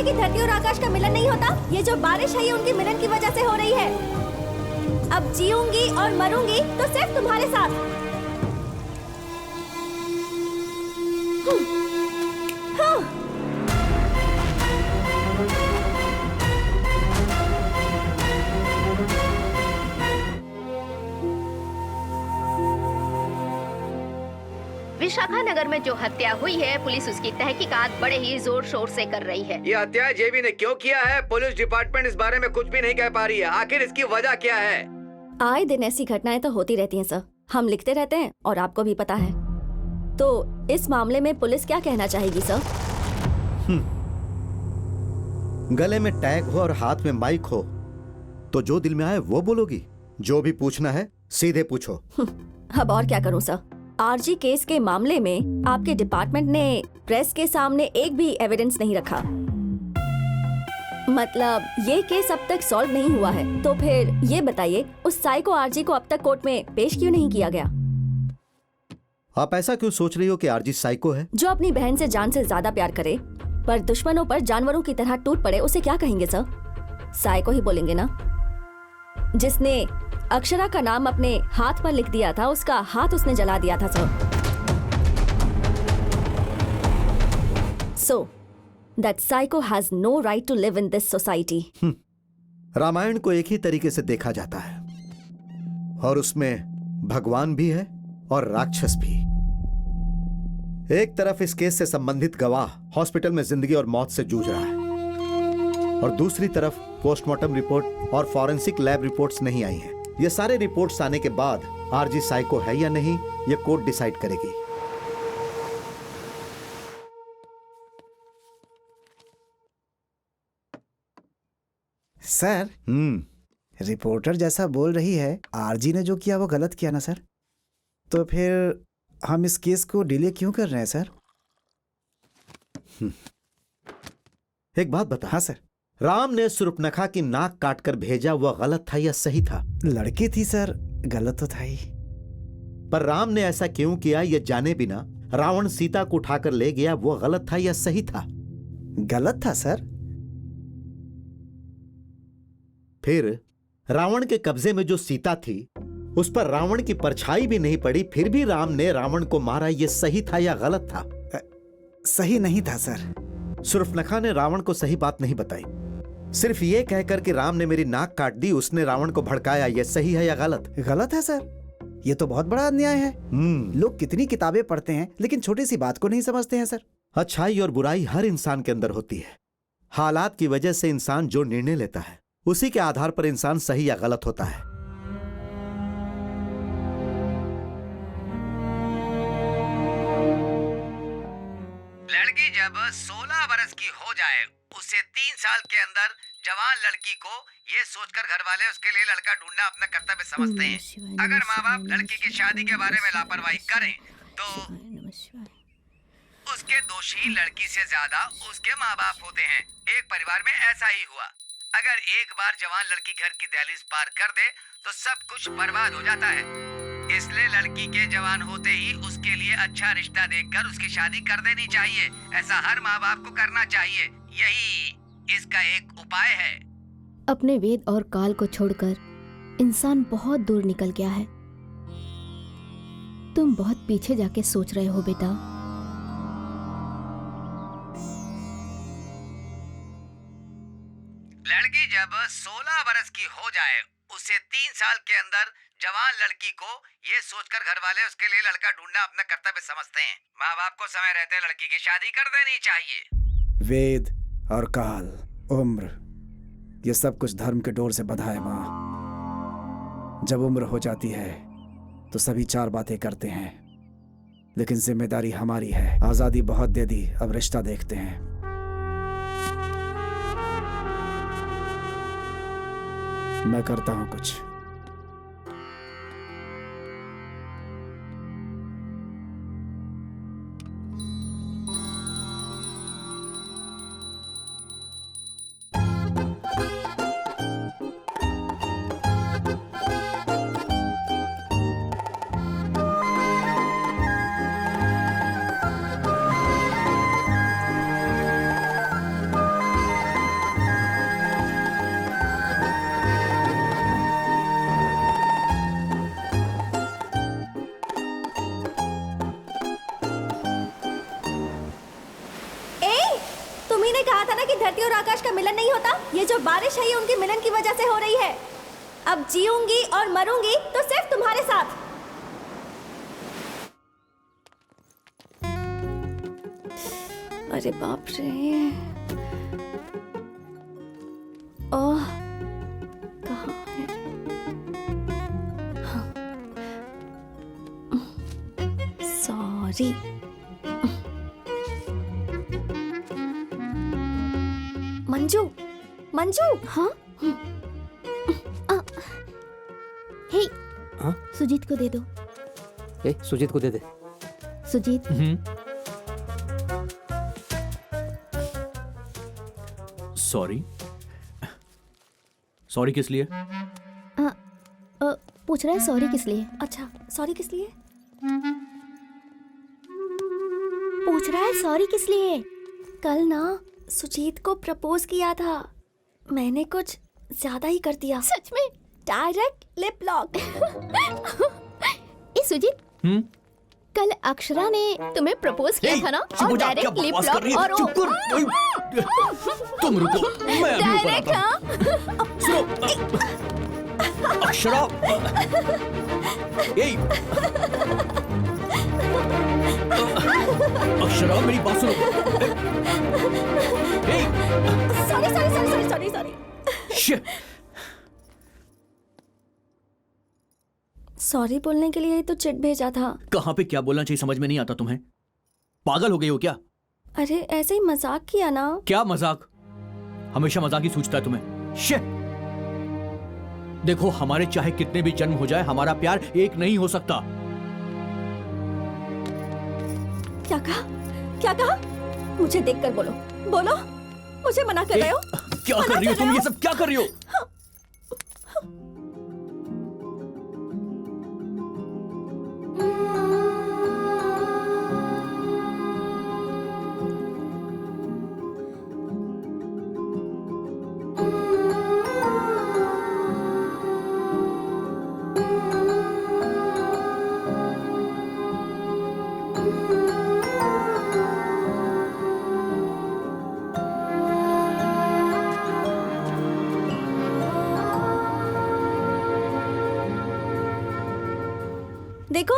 कि धरती और आकाश का मिलन नहीं होता। ये जो बारिश है ये उनके मिलन की वजह से हो रही है। अब जीऊंगी और मरूंगी तो सिर्फ तुम्हारे साथ। हाँ। विशाखानगर में जो हत्या हुई है, पुलिस उसकी तहकीकात बड़े ही जोर शोर से कर रही है। ये हत्या जेबी ने क्यों किया है, पुलिस डिपार्टमेंट इस बारे में कुछ भी नहीं कह पा रही है। आखिर इसकी वजह क्या है? आए दिन ऐसी घटनाएं तो होती रहती हैं सर, हम लिखते रहते हैं और आपको भी पता है। तो इस मामले में पुलिस क्या कहना चाहेगी सर? गले में टैग हो और हाथ में माइक हो तो जो दिल में आए वो बोलोगी। जो भी पूछना है सीधे पूछो। अब और क्या करूं सर? आरजी केस के मामले में आपके डिपार्टमेंट ने प्रेस के सामने एक भी एविडेंस नहीं रखा। मतलब ये केस अब तक सॉल्व नहीं हुआ है, तो फिर ये बताइए उस साइको आरजी को अब तक कोर्ट में पेश क्यों नहीं किया गया? आप ऐसा क्यों सोच रही हो कि आरजी साइको है? जो अपनी बहन से जान से ज्यादा प्यार करे पर दुश्मनों पर जानवरों की तरह टूट पड़े, उसे क्या कहेंगे सर? साइको ही बोलेंगे ना। जिसने अक्षरा का नाम अपने हाथ पर लिख दिया था, उसका हाथ उसने जला दिया था sir. So that psycho has no right to live in this society. Ramayana को एक ही तरीके से देखा जाता है और उसमें भगवान भी है और राक्षस भी। एक तरफ इस केस से संबंधित गवाह हॉस्पिटल में जिंदगी और मौत से जूझ रहा है और दूसरी तरफ पोस्टमार्टम रिपोर्ट और फॉरेंसिक लैब रिपोर्ट्स नहीं आई हैं। ये सारे रिपोर्ट्स आने के बाद आरजी साइको है या नहीं ये कोर्ट डिसाइड करेगी। सर, रिपोर्टर जैसा बोल रही है, आरजी ने जो किया वो गलत किया ना सर? तो फिर हम इस केस को डिले क्यों कर रहे हैं सर? एक बात बता। हाँ सर। राम ने सुर्पनखा की नाक काटकर भेजा, वह गलत था या सही था? लड़की थी सर, गलत तो था ही। पर राम ने ऐसा क्यों किया ये जाने बिना रावण सीता को उठाकर ले गया, वो गलत था या सही था? गलत था सर। फिर रावण के कब्जे में जो सीता थी उस पर रावण की परछाई भी नहीं पड़ी, फिर भी राम ने रावण को मारा, ये सही था या गलत था? सही नहीं था सर। सुर्पनखा ने रावण को सही बात नहीं बताई, सिर्फ ये कहकर कि राम ने मेरी नाक काट दी, उसने रावण को भड़काया, ये सही है या गलत? गलत है सर, ये तो बहुत बड़ा अन्याय है। लोग कितनी किताबें पढ़ते हैं लेकिन छोटी सी बात को नहीं समझते हैं सर। अच्छाई और बुराई हर इंसान के अंदर होती है। हालात की वजह से इंसान जो निर्णय लेता है उसी के आधार पर इंसान सही या गलत होता है। लड़की जब 16 बरस की हो जाए, उसे 3 साल के अंदर जवान लड़की को ये सोचकर घर वाले उसके लिए लड़का ढूंढना अपना कर्तव्य समझते हैं। अगर माँ बाप लड़की की शादी के बारे में लापरवाही करें तो उसके दोषी लड़की से ज्यादा उसके माँ बाप होते हैं। एक परिवार में ऐसा ही हुआ। अगर एक बार जवान लड़की घर की दहलीज पार कर दे तो सब कुछ बर्बाद हो जाता है। इसलिए लड़की के जवान होते ही उसके लिए अच्छा रिश्ता देखकर उसकी शादी कर देनी चाहिए। ऐसा हर माँ बाप को करना चाहिए, यही इसका एक उपाय है। अपने वेद और काल को छोड़कर इंसान बहुत दूर निकल गया है। तुम बहुत पीछे जाके सोच रहे हो बेटा। लड़की जब 16 बरस की हो जाए, उसे 3 साल के अंदर जवान लड़की को ये सोचकर घर वाले उसके लिए लड़का ढूंढना अपना कर्तव्य समझते हैं। माँ बाप को समय रहते लड़की की शादी कर देनी चाहिए। वेद और काल, उम्र, ये सब कुछ धर्म के डोर से बंधा है माँ। जब उम्र हो जाती है तो सभी 4 बातें करते हैं, लेकिन जिम्मेदारी हमारी है। आजादी बहुत दे दी, अब रिश्ता देखते हैं। मैं करता हूं कुछ। कहा था ना कि धरती और आकाश का मिलन नहीं होता। ये जो बारिश है ये उनके मिलन की वजह से हो रही है। अब जीऊंगी और मरूंगी तो सिर्फ तुम्हारे साथ। अरे बाप रे, ओह कहाँ है? सॉरी। मंजू, मंजू। हाँ हे, हाँ? सुजीत को दे दो। ए, सुजीत को दे दे। सुजीत, सॉरी। सॉरी किस लिए? पूछ रहा है सॉरी किस लिए। अच्छा, सॉरी किस लिए? पूछ रहा है सॉरी किस लिए। कल ना सुजीत को प्रपोज किया था, मैंने कुछ ज्यादा ही कर दिया। सच में? Direct lip lock. ए सुजीत, कल अक्षरा ने तुम्हें प्रपोज किया था ना, और डायरेक्ट लिप लॉक। और तुम रुको, मैं अभी ऊपर आता हूं। सुनो, अक्षरा, अक्षरा मेरी बात सुनो। सॉरी। सॉरी बोलने के लिए ही तो चिट भेजा था। कहाँ पे क्या बोलना चाहिए समझ में नहीं आता तुम्हें? पागल हो गई हो क्या? अरे ऐसे ही मजाक किया ना। क्या मजाक? हमेशा मजाक ही सूझता है तुम्हें। शिट! देखो, हमारे चाहे कितने भी जन्म हो जाए, हमारा प्यार एक नहीं हो सकता। क्या कहा? क्या कहा? मुझे देखकर बोलो, बोलो, मुझे मना कर रहे हो? क्या कर रही हो तुम? ये सब क्या कर रही हो? देखो,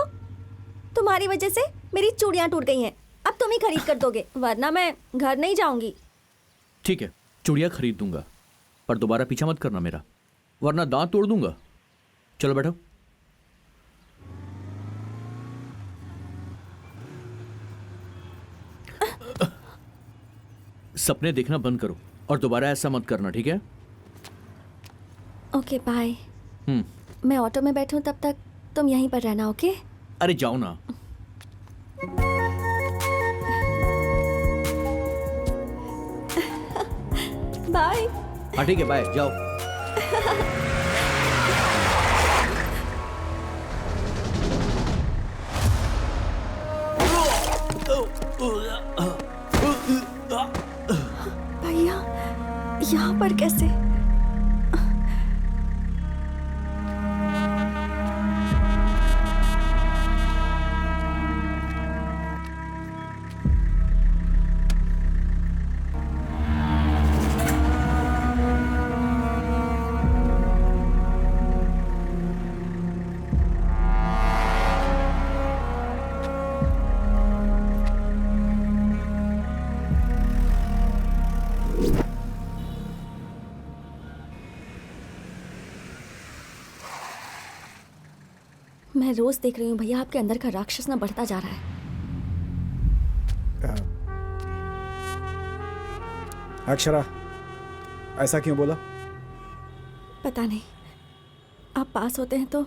तुम्हारी वजह से मेरी चूड़ियां टूट गई हैं। अब तुम ही खरीद कर दोगे, वरना मैं घर नहीं जाऊंगी। ठीक है, चूड़ियां खरीद दूंगा, पर दोबारा पीछा मत करना मेरा, वरना दांत तोड़ दूंगा। चलो बैठो। सपने देखना बंद करो और दोबारा ऐसा मत करना, ठीक है? Okay bye. मैं ऑटो में बैठूं तब तक तुम यहीं पर रहना, ओके? अरे जाओ ना। बाय। हाँ ठीक है, बाय, जाओ। भैया, यहाँ पर कैसे? मैं रोज देख रही हूँ भैया, आपके अंदर का राक्षस ना बढ़ता जा रहा है। अक्षरा, ऐसा क्यों बोला? पता नहीं, आप पास होते हैं तो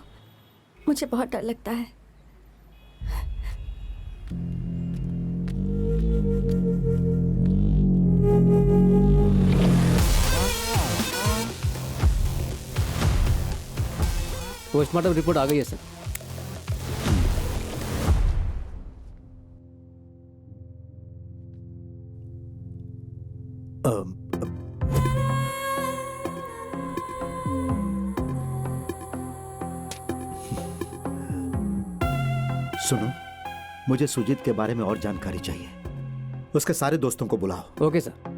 मुझे बहुत डर लगता है। पोस्टमार्टम रिपोर्ट आ गई है सर। सुनो, मुझे सुजीत के बारे में और जानकारी चाहिए। उसके सारे दोस्तों को बुलाओ। Okay sir.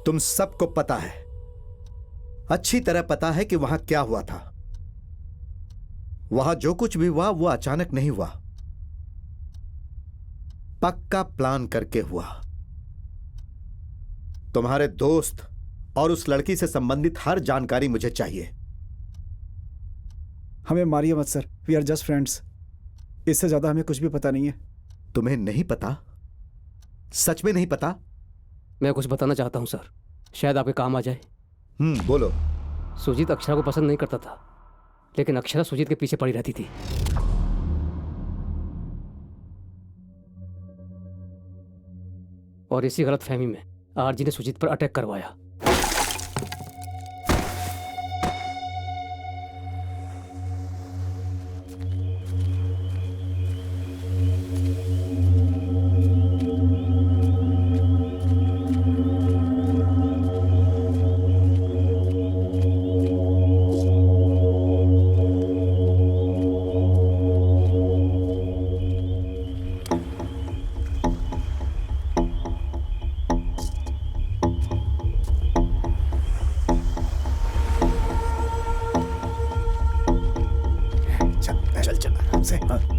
तुम सबको पता है, अच्छी तरह पता है कि वहां क्या हुआ था। वहां जो कुछ भी हुआ वो अचानक नहीं हुआ, पक्का प्लान करके हुआ। तुम्हारे दोस्त और उस लड़की से संबंधित हर जानकारी मुझे चाहिए। हमें मारिए मत sir, we are just friends. इससे ज्यादा हमें कुछ भी पता नहीं है। तुम्हें नहीं पता? सच में नहीं पता? मैं कुछ बताना चाहता हूं सर, शायद आपके काम आ जाए। बोलो। सुजीत अक्षरा को पसंद नहीं करता था, लेकिन अक्षरा सुजीत के पीछे पड़ी रहती थी। और इसी गलतफहमी में आरजी ने सुजीत पर अटैक करवाया।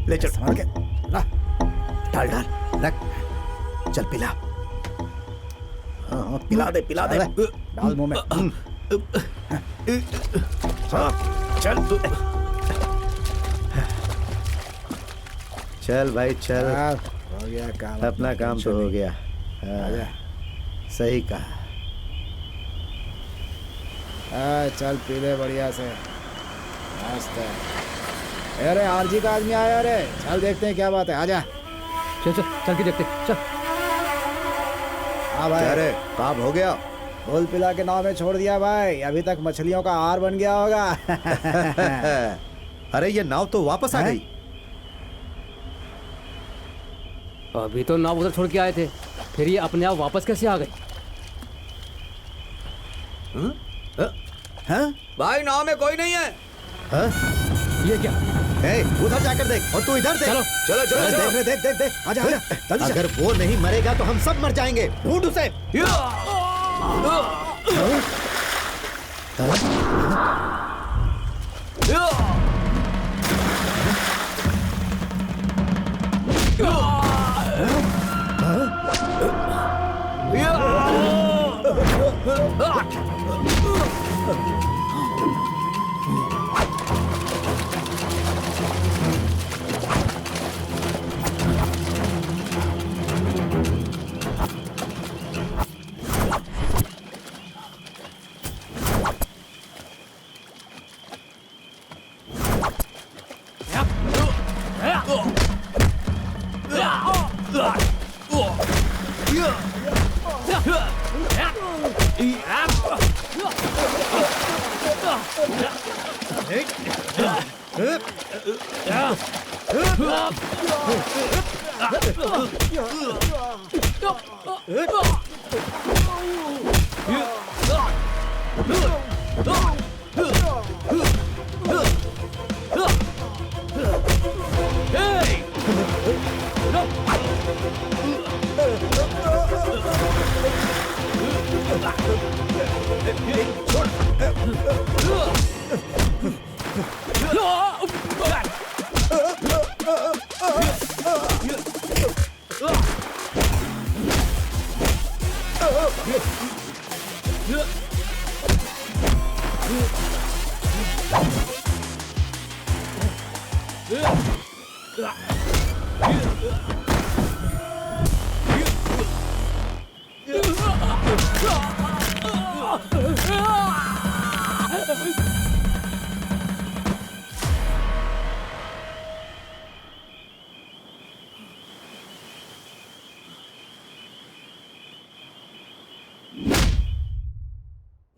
ले चल, संभाल के ला, डाल डाल रख, चल पिला। हाँ, पिला दे डाल मुंह में। चल चल भाई चल, हो गया काम, अपना काम तो हो गया। आजा। सही कहा। चल पी ले बढ़िया से, मस्त है। अरे आरजी का आदमी आया रे, चल देखते हैं क्या बात है, आजा। चल चल चल के देखते, चल। हाँ भाई, अरे काम हो गया। फूल पिला के नाव में छोड़ दिया भाई, अभी तक मछलियों का आहार बन गया होगा। अरे ये नाव तो वापस आ गई। अभी तो नाव उधर छोड़ के आए थे, फिर ये अपने आप वापस कैसे आ गई? हाँ? भाई नाव में कोई नहीं है। हाँ? ये क्या? ए, उधर जाकर देख, और तू इधर देख। चलो चलो चलो अरे चलो। देख, आजा जल्दी अगर वो नहीं मरेगा तो हम सब मर जाएंगे। ढूंढ उसे।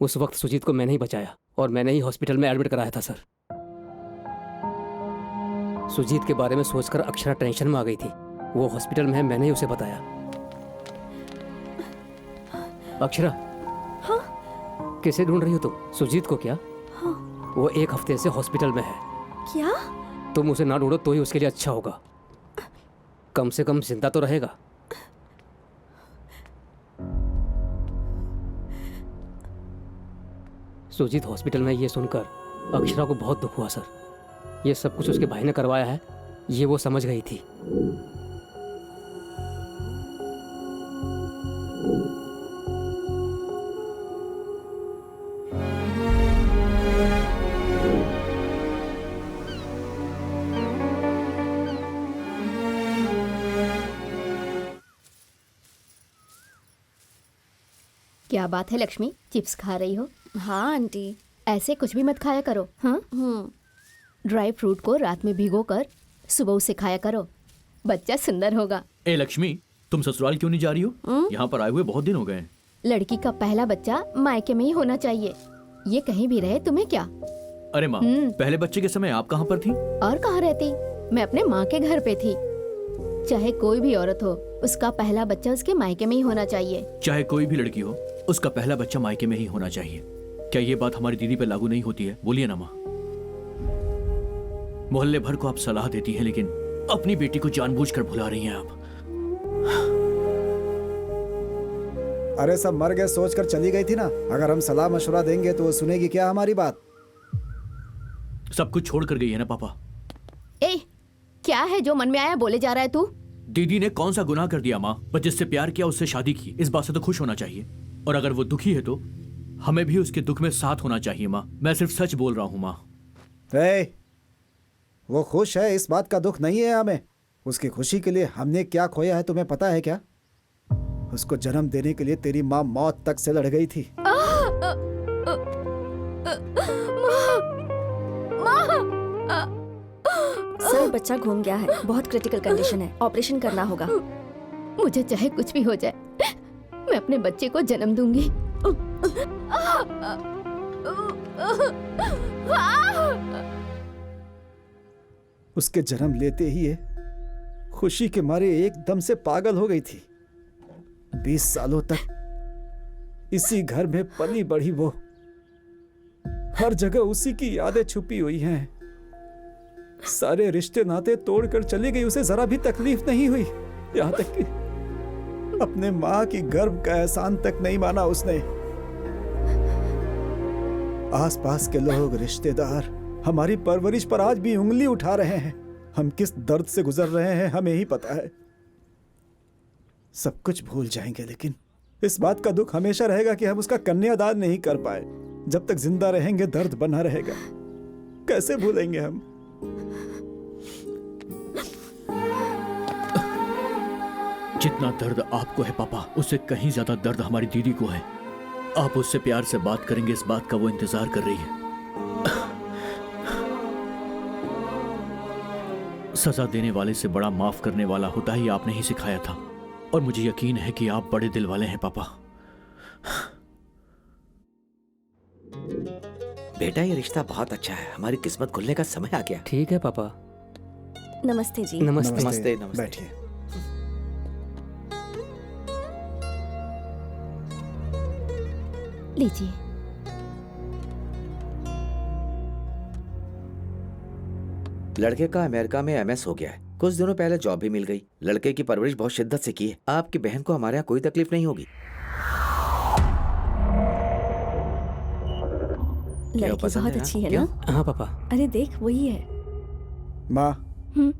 उस वक्त सुजीत को मैंने ही बचाया और मैंने ही हॉस्पिटल में एडमिट कराया था सर। सुजीत के बारे में सोचकर अक्षरा टेंशन में आ गई थी। वो हॉस्पिटल में है, मैंने ही उसे बताया। अक्षरा, हाँ? किसे ढूंढ रही हो तुम? सुजीत को क्या? हाँ। वो 1 हफ्ते से हॉस्पिटल में है। क्या? तुम उसे ना ढूंढो तो ही उसके लिए अच्छा होगा। कम से कम जिंदा तो रहेगा। सुजीत हॉस्पिटल में ये सुनकर अक्षरा को बहुत दुख हुआ सर। ये सब कुछ उसके भाई ने करवाया है, ये वो समझ गई थी। क्या बात है लक्ष्मी, चिप्स खा रही हो? हाँ आंटी। ऐसे कुछ भी मत खाया करो। हाँ, ड्राई फ्रूट को रात में भिगो कर सुबह उसे खाया करो, बच्चा सुंदर होगा। ए लक्ष्मी, तुम ससुराल क्यों नहीं जा रही हो? यहाँ पर आए हुए बहुत दिन हो गए हैं। लड़की का पहला बच्चा मायके में ही होना चाहिए, ये कहीं भी रहे तुम्हें क्या। अरे माँ, पहले बच्चे के समय आप कहाँ पर थी? और कहाँ रहती, मैं अपने माँ के घर पे थी। चाहे कोई भी औरत हो, उसका पहला बच्चा उसके मायके में ही होना चाहिए। चाहे कोई भी लड़की हो, उसका पहला बच्चा मायके में ही होना चाहिए। क्या ये बात हमारी दीदी पे लागू नहीं होती है? बोलिए ना माँ। मोहल्ले भर को आप सलाह देती हैं, लेकिन अपनी बेटी को जानबूझकर भुला रही हैं आप। अरे सब मर गए सोच कर चली गई थी ना। अगर हम सलाह मशवरा देंगे तो वो सुनेगी क्या हमारी बात? सब कुछ छोड़ कर गई है ना पापा। ए, क्या है जो मन में आया बोले जा रहा है तू? दीदी ने कौन सा गुनाह कर दिया माँ? पर जिससे प्यार किया उससे शादी की, इस बात से तो खुश होना चाहिए। और अगर वो दुखी है तो हमें भी उसके दुख में साथ होना चाहिए माँ। मैं सिर्फ सच बोल रहा हूँ माँ। वो खुश है, इस बात का दुख नहीं है हमें। उसकी खुशी के लिए हमने क्या खोया है तुम्हें पता है क्या? उसको जन्म देने के लिए तेरी माँ मौत तक से लड़ गई थी। सर बच्चा घूम गया है, बहुत क्रिटिकल कंडीशन है, ऑपरेशन करना होगा। मुझे चाहे कुछ भी हो जाए, मैं अपने बच्चे को जन्म दूंगी। उसके जन्म लेते ही ये खुशी के मारे एकदम से पागल हो गई थी। 20 सालों तक इसी घर में पली बढ़ी वो, हर जगह उसी की यादें छुपी हुई हैं। सारे रिश्ते नाते तोड़कर चली गई, उसे जरा भी तकलीफ नहीं हुई। यहाँ तक कि अपने माँ की गर्भ का एहसान तक नहीं माना उसने। आसपास के लोग, रिश्तेदार हमारी परवरिश पर आज भी उंगली उठा रहे हैं। हम किस दर्द से गुजर रहे हैं हमें ही पता है। सब कुछ भूल जाएंगे, लेकिन इस बात का दुख हमेशा रहेगा कि हम उसका कन्यादान नहीं कर पाए। जब तक जिंदा रहेंगे दर्द बना रहेगा। कैसे भूलेंगे हम? जितना दर्द आपको है पापा, उससे कहीं ज्यादा दर्द हमारी दीदी को है। आप उससे प्यार से बात करेंगे, इस बात का वो इंतजार कर रही है। सजा देने वाले से बड़ा माफ करने वाला होता ही आपने ही सिखाया था, और मुझे यकीन है कि आप बड़े दिल वाले हैं पापा। बेटा ये रिश्ता बहुत अच्छा है, हमारी किस्मत खुलने का समय आ गया। ठीक है पापा। नमस्ते जी। नमस्ते। नमस्ते नमस्ते। बैठिए। लीजिए। लड़के का अमेरिका में MS हो गया है। कुछ दिनों पहले जॉब भी मिल गई। लड़के की परवरिश बहुत शिद्दत से की है। आपकी बहन को हमारे यहाँ कोई तकलीफ नहीं होगी। लड़की पसंद बहुत है अच्छी है क्या? ना? हाँ पापा। अरे देख वही है। माँ, हम्म,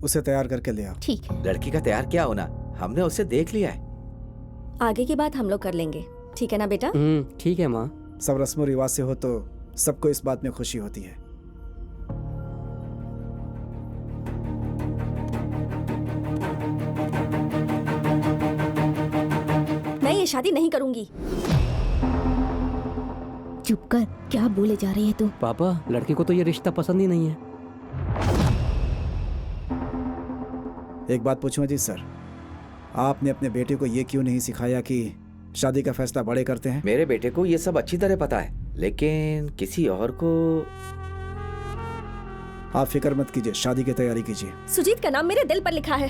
उसे तैयार करके ले आओ। ठीक है। लड़की का तैयार क्या होना, हमने उसे देख लिया है। आगे की बात हम लोग कर लेंगे, ठीक है ना बेटा? ठीक है माँ। सब रस्म रिवाज से हो तो सबको इस बात में खुशी होती है। मैं ये शादी नहीं करूंगी। चुप कर, क्या बोले जा रही है तू? पापा, लड़की को तो ये रिश्ता पसंद ही नहीं है। एक बात पूछूं अजीत सर, आपने अपने बेटे को ये क्यों नहीं सिखाया कि शादी का फैसला बड़े करते हैं? मेरे बेटे को ये सब अच्छी तरह पता है, लेकिन किसी और को। आप फिक्र मत कीजिए, शादी की तैयारी कीजिए। सुजीत का नाम मेरे दिल पर लिखा है।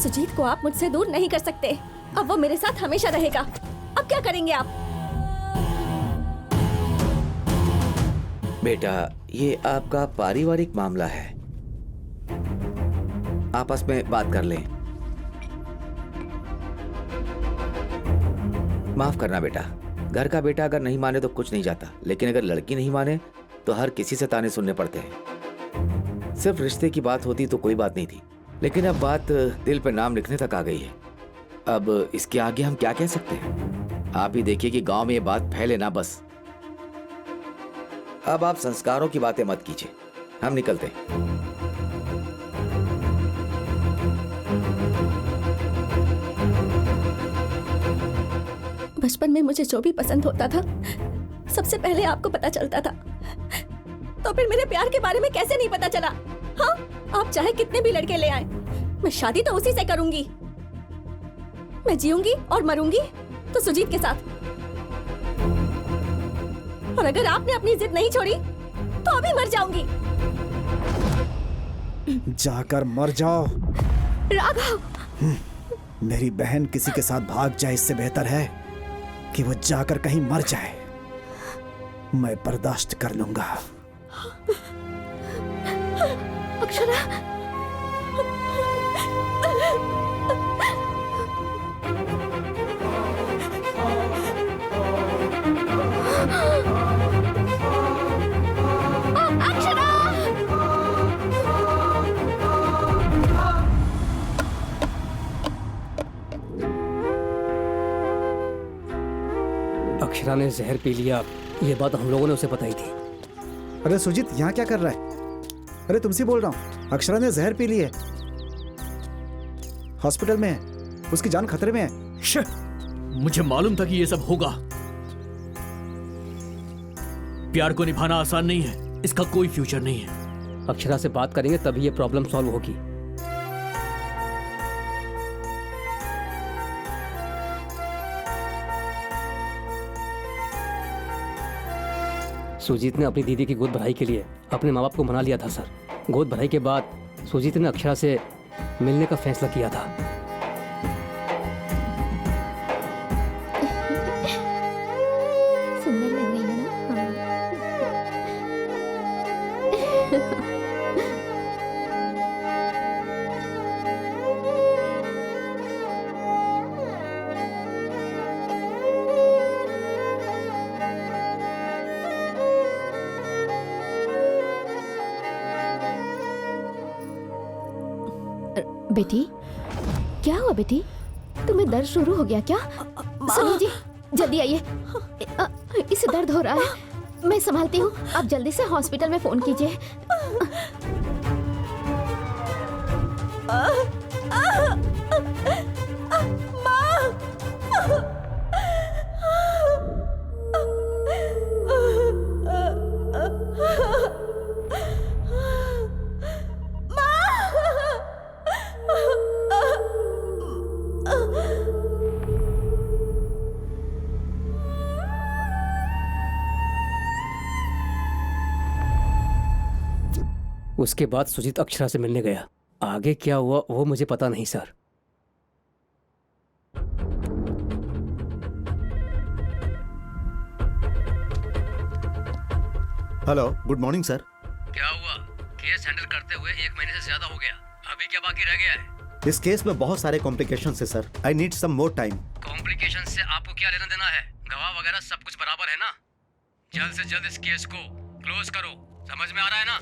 सुजीत को आप मुझसे दूर नहीं कर सकते। अब वो मेरे साथ हमेशा रहेगा। अब क्या करेंगे आप? बेटा ये आपका पारिवारिक मामला है, आपस में बात कर लें। माफ करना बेटा, घर का बेटा अगर नहीं माने तो कुछ नहीं जाता, लेकिन अगर लड़की नहीं माने तो हर किसी से ताने सुनने पड़ते हैं। सिर्फ रिश्ते की बात होती तो कोई बात नहीं थी, लेकिन अब बात दिल पे नाम लिखने तक आ गई है। अब इसके आगे हम क्या कह सकते हैं? आप ही देखिए कि गांव में ये बात फैले ना बस। अब आप संस्कारों की बातें मत कीजिए, हम निकलते हैं। बचपन में मुझे जो भी पसंद होता था सबसे पहले आपको पता चलता था, तो फिर मेरे प्यार के बारे में कैसे नहीं पता चला? हाँ, आप चाहे कितने भी लड़के ले आए, मैं शादी तो उसी से करूंगी। मैं जीऊंगी और मरूंगी तो सुजीत के साथ। और अगर आपने अपनी जिद नहीं छोड़ी तो अभी मर जाऊंगी। जाकर मर जाओ। राघव, मेरी बहन किसी के साथ भाग जाए, इससे बेहतर है कि वो जाकर कहीं मर जाए। मैं बर्दाश्त कर लूंगा। अक्षरा, अक्षरा ने जहर पी लिया, ये बात हम लोगों ने उसे बताई थी। अरे सुजीत, यहाँ क्या कर रहा है? अरे तुमसे बोल रहा हूँ, अक्षरा ने जहर पी ली है, हॉस्पिटल में है, उसकी जान खतरे में है। श्श! मुझे मालूम था कि ये सब होगा। प्यार को निभाना आसान नहीं है, इसका कोई फ्यूचर नहीं है। अक्षरा से बात करेंगे तभी ये प्रॉब्लम सॉल्व होगी। सुजीत ने अपनी दीदी की गोद भराई के लिए अपने माँ बाप को मना लिया था सर। गोद भराई के बाद सुजीत ने अक्षरा से मिलने का फैसला किया था। सुंदर लग रही है ना? बेटी, क्या हुआ बेटी? तुम्हें दर्द शुरू हो गया क्या? सुनिए जी, जल्दी आइए, इसे दर्द हो रहा है, मैं संभालती हूँ। आप जल्दी से हॉस्पिटल में फोन कीजिए। उसके बाद सुजीत अक्षरा से मिलने गया। आगे क्या हुआ वो मुझे पता नहीं sir. Hello, good morning sir. क्या हुआ? केस हैंडल करते हुए 1 महीने से ज्यादा हो गया, अभी क्या बाकी रह गया है? इस केस में बहुत सारे कॉम्प्लिकेशन है sir. I need some more time. Complication से आपको क्या लेना देना है? गवाह वगैरह सब कुछ बराबर है ना? जल्द से जल्द इस केस को क्लोज करो, समझ में आ रहा है ना?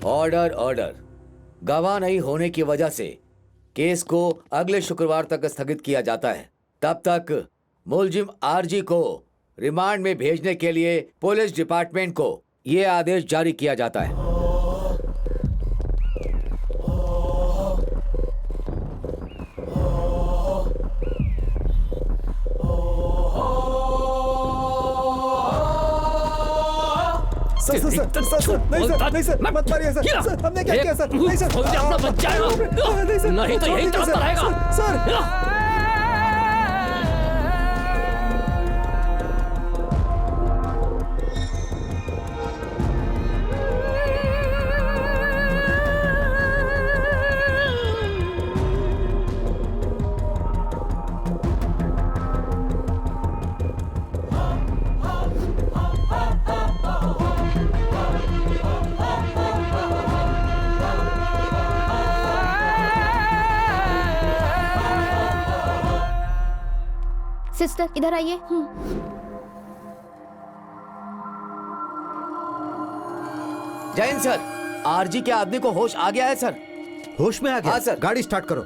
Order order. गवाह नहीं होने की वजह से केस को अगले शुक्रवार तक स्थगित किया जाता है। तब तक मुलजिम आरजी को रिमांड में भेजने के लिए पुलिस डिपार्टमेंट को यह आदेश जारी किया जाता है। Sir sir sir sir sir नहीं सर, नहीं सर, मत मारिए सर, सर हमने क्या किया सर? नहीं सर, अपना बच्चा है, नहीं सर, नहीं तो यही तड़पता रहेगा सर। सिस्टर इधर आइए। जैन सर, आरजी के आदमी को होश आ गया है सर। होश में आ गया? हाँ सर। गाड़ी स्टार्ट करो।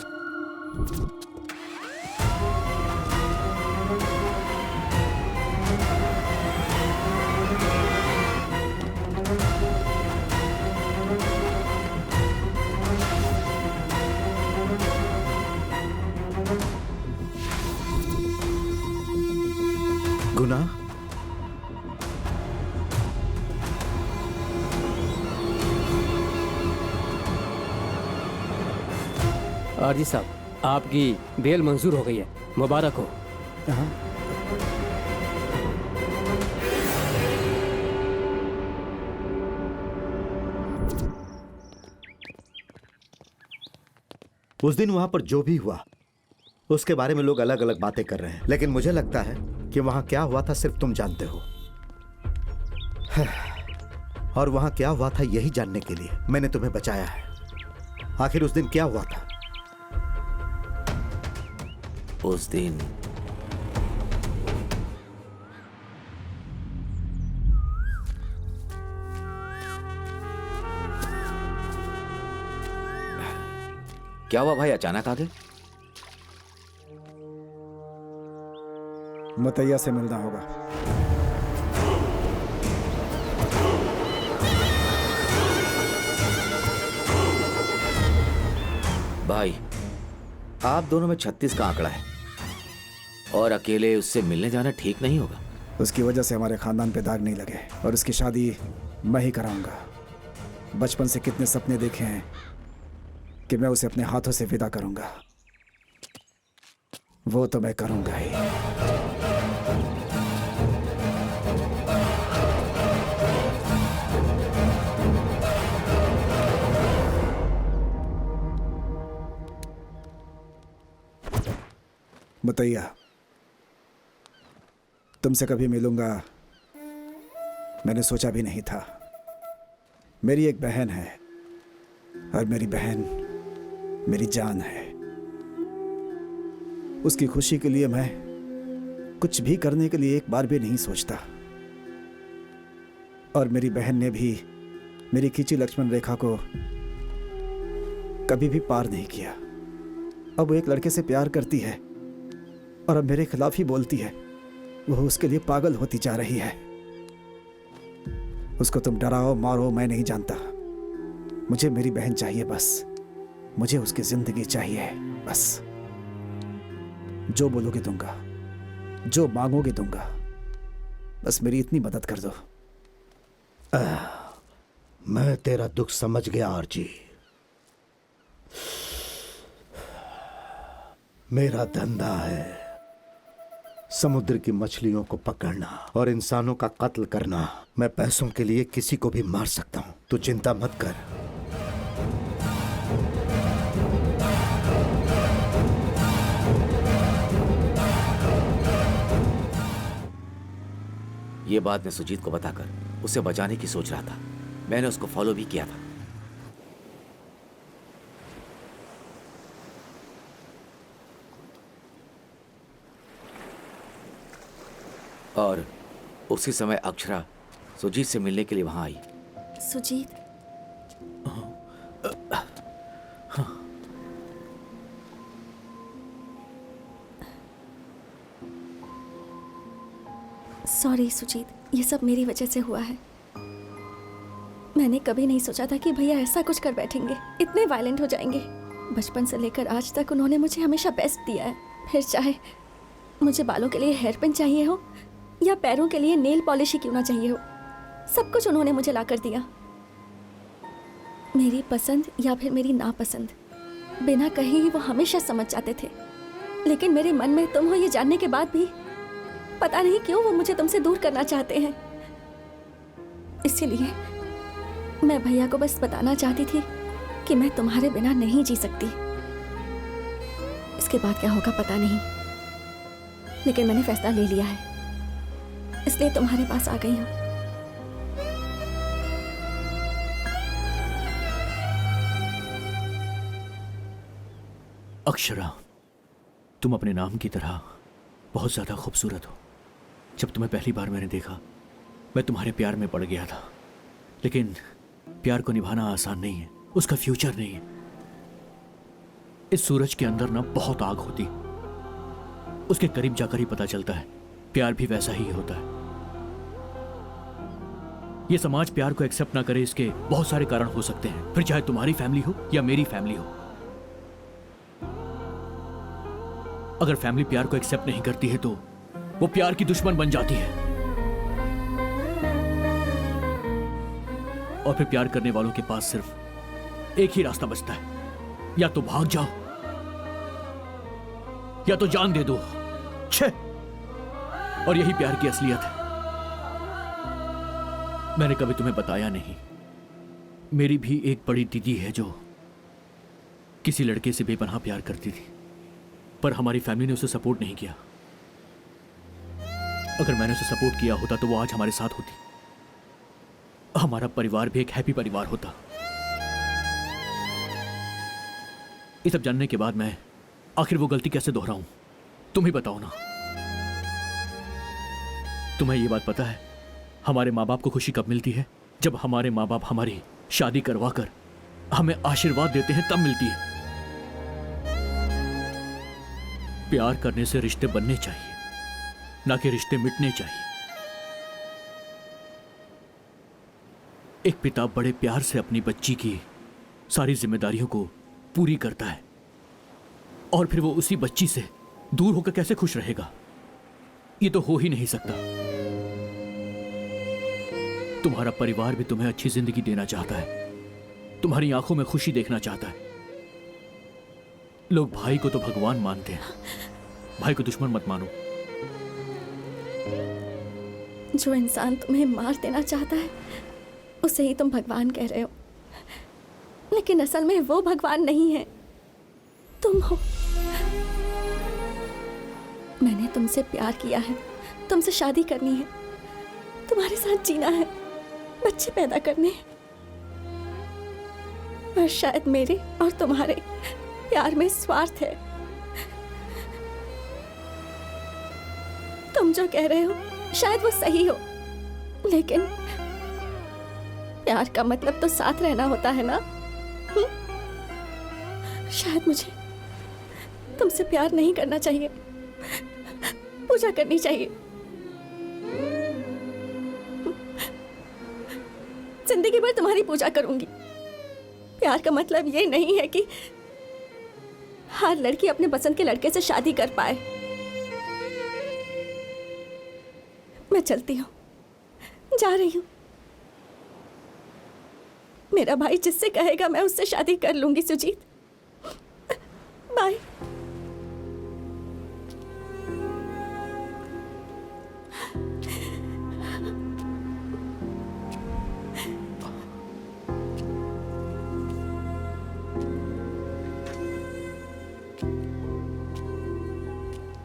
गुना, आरजी साहब, आपकी बेल मंजूर हो गई है, मुबारक हो। उस दिन वहां पर जो भी हुआ उसके बारे में लोग अलग अलग बातें कर रहे हैं, लेकिन मुझे लगता है कि वहां क्या हुआ था सिर्फ तुम जानते हो। और वहां क्या हुआ था यही जानने के लिए मैंने तुम्हें बचाया है। आखिर उस दिन क्या हुआ था? उस दिन क्या हुआ भाई, अचानक आ गए? मुतैया से मिलना होगा। भाई, आप दोनों में 36 का आंकड़ा है और अकेले उससे मिलने जाना ठीक नहीं होगा। उसकी वजह से हमारे खानदान पे दाग नहीं लगे और उसकी शादी मैं ही कराऊंगा। बचपन से कितने सपने देखे हैं कि मैं उसे अपने हाथों से विदा करूंगा, वो तो मैं करूंगा ही। मुतैया, तुमसे कभी मिलूंगा मैंने सोचा भी नहीं था। मेरी एक बहन है और मेरी बहन मेरी जान है। उसकी खुशी के लिए मैं कुछ भी करने के लिए एक बार भी नहीं सोचता। और मेरी बहन ने भी मेरी खींची लक्ष्मण रेखा को कभी भी पार नहीं किया। अब वो एक लड़के से प्यार करती है और अब मेरे खिलाफ ही बोलती है। वो उसके लिए पागल होती जा रही है। उसको तुम डराओ मारो मैं नहीं जानता, मुझे मेरी बहन चाहिए बस। मुझे उसकी जिंदगी चाहिए बस। जो बोलोगे दूंगा, जो मांगोगे दूंगा, बस मेरी इतनी मदद कर दो। मैं तेरा दुख समझ गया आरजी। मेरा धंधा है समुद्र की मछलियों को पकड़ना और इंसानों का कत्ल करना। मैं पैसों के लिए किसी को भी मार सकता हूं, तू चिंता मत कर। ये बात मैं सुजीत को बताकर उसे बचाने की सोच रहा था। मैंने उसको फॉलो भी किया था। और उसी समय अक्षरा सुजीत से मिलने के लिए वहां आई। सुजीत, सॉरी सुजीत, ये सब मेरी वजह से हुआ है। मैंने कभी नहीं सोचा था कि भैया ऐसा कुछ कर बैठेंगे, इतने वायलेंट हो जाएंगे। बचपन से लेकर आज तक उन्होंने मुझे हमेशा बेस्ट दिया है। फिर चाहे मुझे बालों के लिए हेयर पिन चाहिए हो या पैरों के लिए नेल पॉलिश ही क्यों ना चाहिए हो, सब कुछ उन्होंने मुझे ला कर दिया। मेरी पसंद या फिर मेरी नापसंद बिना कहे ही वो हमेशा समझ जाते थे। लेकिन मेरे मन में तुम हो ये जानने के बाद भी पता नहीं क्यों वो मुझे तुमसे दूर करना चाहते हैं। इसीलिए मैं भैया को बस बताना चाहती थी कि मैं तुम्हारे बिना नहीं जी सकती। इसके बाद क्या होगा पता नहीं, लेकिन मैंने फैसला ले लिया है, इसलिए तुम्हारे पास आ गई हूँ। अक्षरा, तुम अपने नाम की तरह बहुत ज्यादा खूबसूरत हो। जब तुम्हें पहली बार मैंने देखा, मैं तुम्हारे प्यार में पड़ गया था। लेकिन प्यार को निभाना आसान नहीं है, उसका फ्यूचर नहीं है। इस सूरज के अंदर ना बहुत आग होती, उसके करीब जाकर ही पता चलता है प्यार भी वैसा ही होता है। ये समाज प्यार को एक्सेप्ट ना करे, इसके बहुत सारे कारण हो सकते हैं, फिर चाहे तुम्हारी फैमिली हो या मेरी फैमिली हो। अगर फैमिली प्यार को एक्सेप्ट नहीं करती है तो वो प्यार की दुश्मन बन जाती है, और फिर प्यार करने वालों के पास सिर्फ एक ही रास्ता बचता है, या तो भाग जाओ या तो जान दे दो। छे, और यही प्यार की असलियत है। मैंने कभी तुम्हें बताया नहीं, मेरी भी एक बड़ी दीदी है जो किसी लड़के से बेपनाह प्यार करती थी, पर हमारी फैमिली ने उसे सपोर्ट नहीं किया। अगर मैंने उसे सपोर्ट किया होता तो वो आज हमारे साथ होती, हमारा परिवार भी एक हैप्पी परिवार होता। ये सब जानने के बाद मैं आखिर वो गलती कैसे दोहराऊं, तुम ही बताओ ना। तुम्हें ये बात पता है हमारे माँ बाप को खुशी कब मिलती है? जब हमारे माँ बाप हमारी शादी करवाकर हमें आशीर्वाद देते हैं, तब मिलती है। प्यार करने से रिश्ते बनने चाहिए, ना कि रिश्ते मिटने चाहिए। एक पिता बड़े प्यार से अपनी बच्ची की सारी जिम्मेदारियों को पूरी करता है और फिर वो उसी बच्ची से दूर होकर कैसे खुश रहेगा? ये तो हो ही नहीं सकता। तुम्हारा परिवार भी तुम्हें अच्छी जिंदगी देना चाहता है, तुम्हारी आंखों में खुशी देखना चाहता है। लोग भाई को तो भगवान मानते हैं, भाई को दुश्मन मत मानो। जो इंसान तुम्हें मार देना चाहता है उसे ही तुम भगवान कह रहे हो, लेकिन असल में वो भगवान नहीं है, तुम हो। मैंने तुमसे प्यार किया है, तुमसे शादी करनी है, तुम्हारे साथ जीना है, बच्चे पैदा करने हैं। पर शायद मेरे और तुम्हारे प्यार में स्वार्थ है। तुम जो कह रहे हो शायद वो सही हो, लेकिन प्यार का मतलब तो साथ रहना होता है ना? शायद मुझे तुमसे प्यार नहीं करना चाहिए, पूजा करनी चाहिए। जिंदगी भर तुम्हारी पूजा करूंगी। प्यार का मतलब ये नहीं है कि हर लड़की अपने पसंद के लड़के से शादी कर पाए। मैं चलती हूँ, जा रही हूँ। मेरा भाई जिससे कहेगा मैं उससे शादी कर लूंगी। सुजीत, बाय।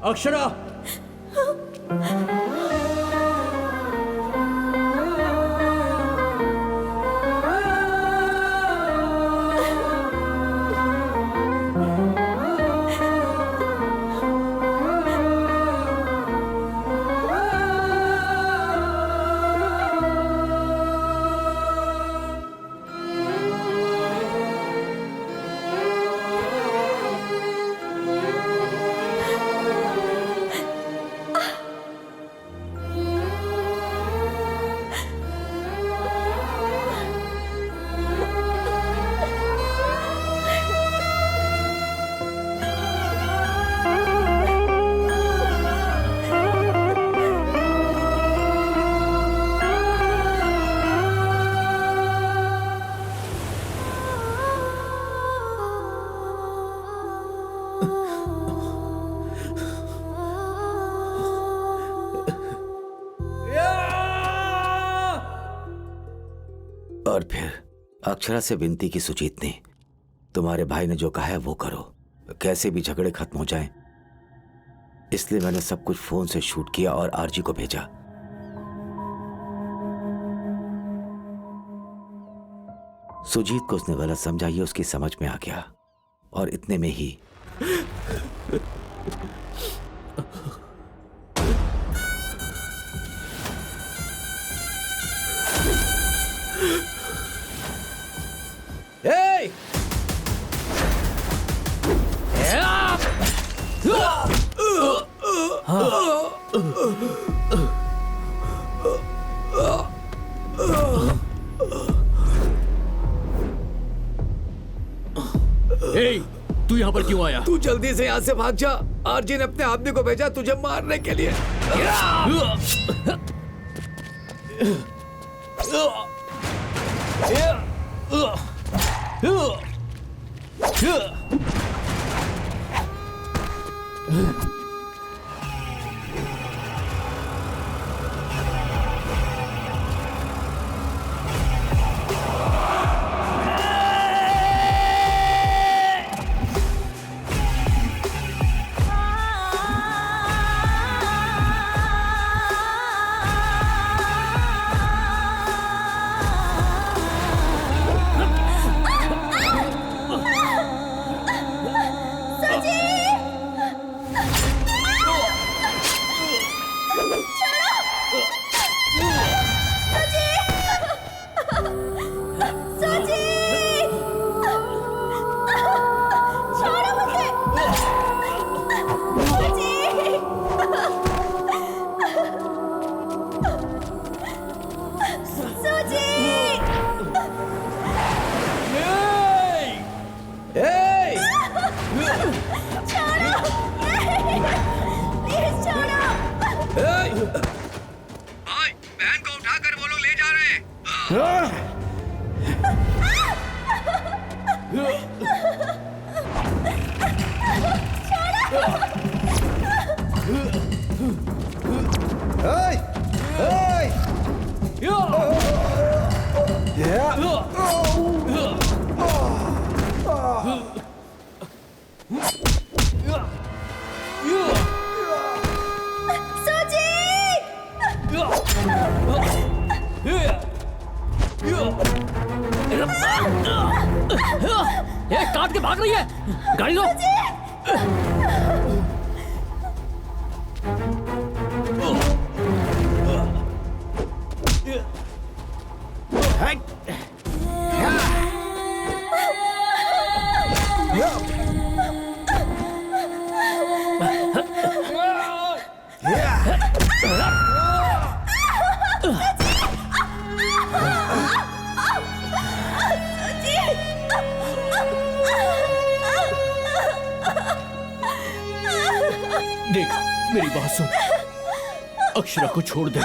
अक्षरा! और फिर अक्षरा से विनती की सुजीत ने, तुम्हारे भाई ने जो कहा है वो करो, कैसे भी झगड़े खत्म हो जाएं। इसलिए मैंने सब कुछ फोन से शूट किया और आरजी को भेजा। सुजीत को उसने गलत समझा, ये उसकी समझ में आ गया और इतने में ही तू यहाँ पर क्यों आया? तू जल्दी से यहाँ से भाग जा। आरजी ने अपने आदमी को भेजा तुझे मारने के लिए। ये काट के भाग रही है, गाड़ी लो। देख मेरी बात सुन, अक्षरा को छोड़ दे।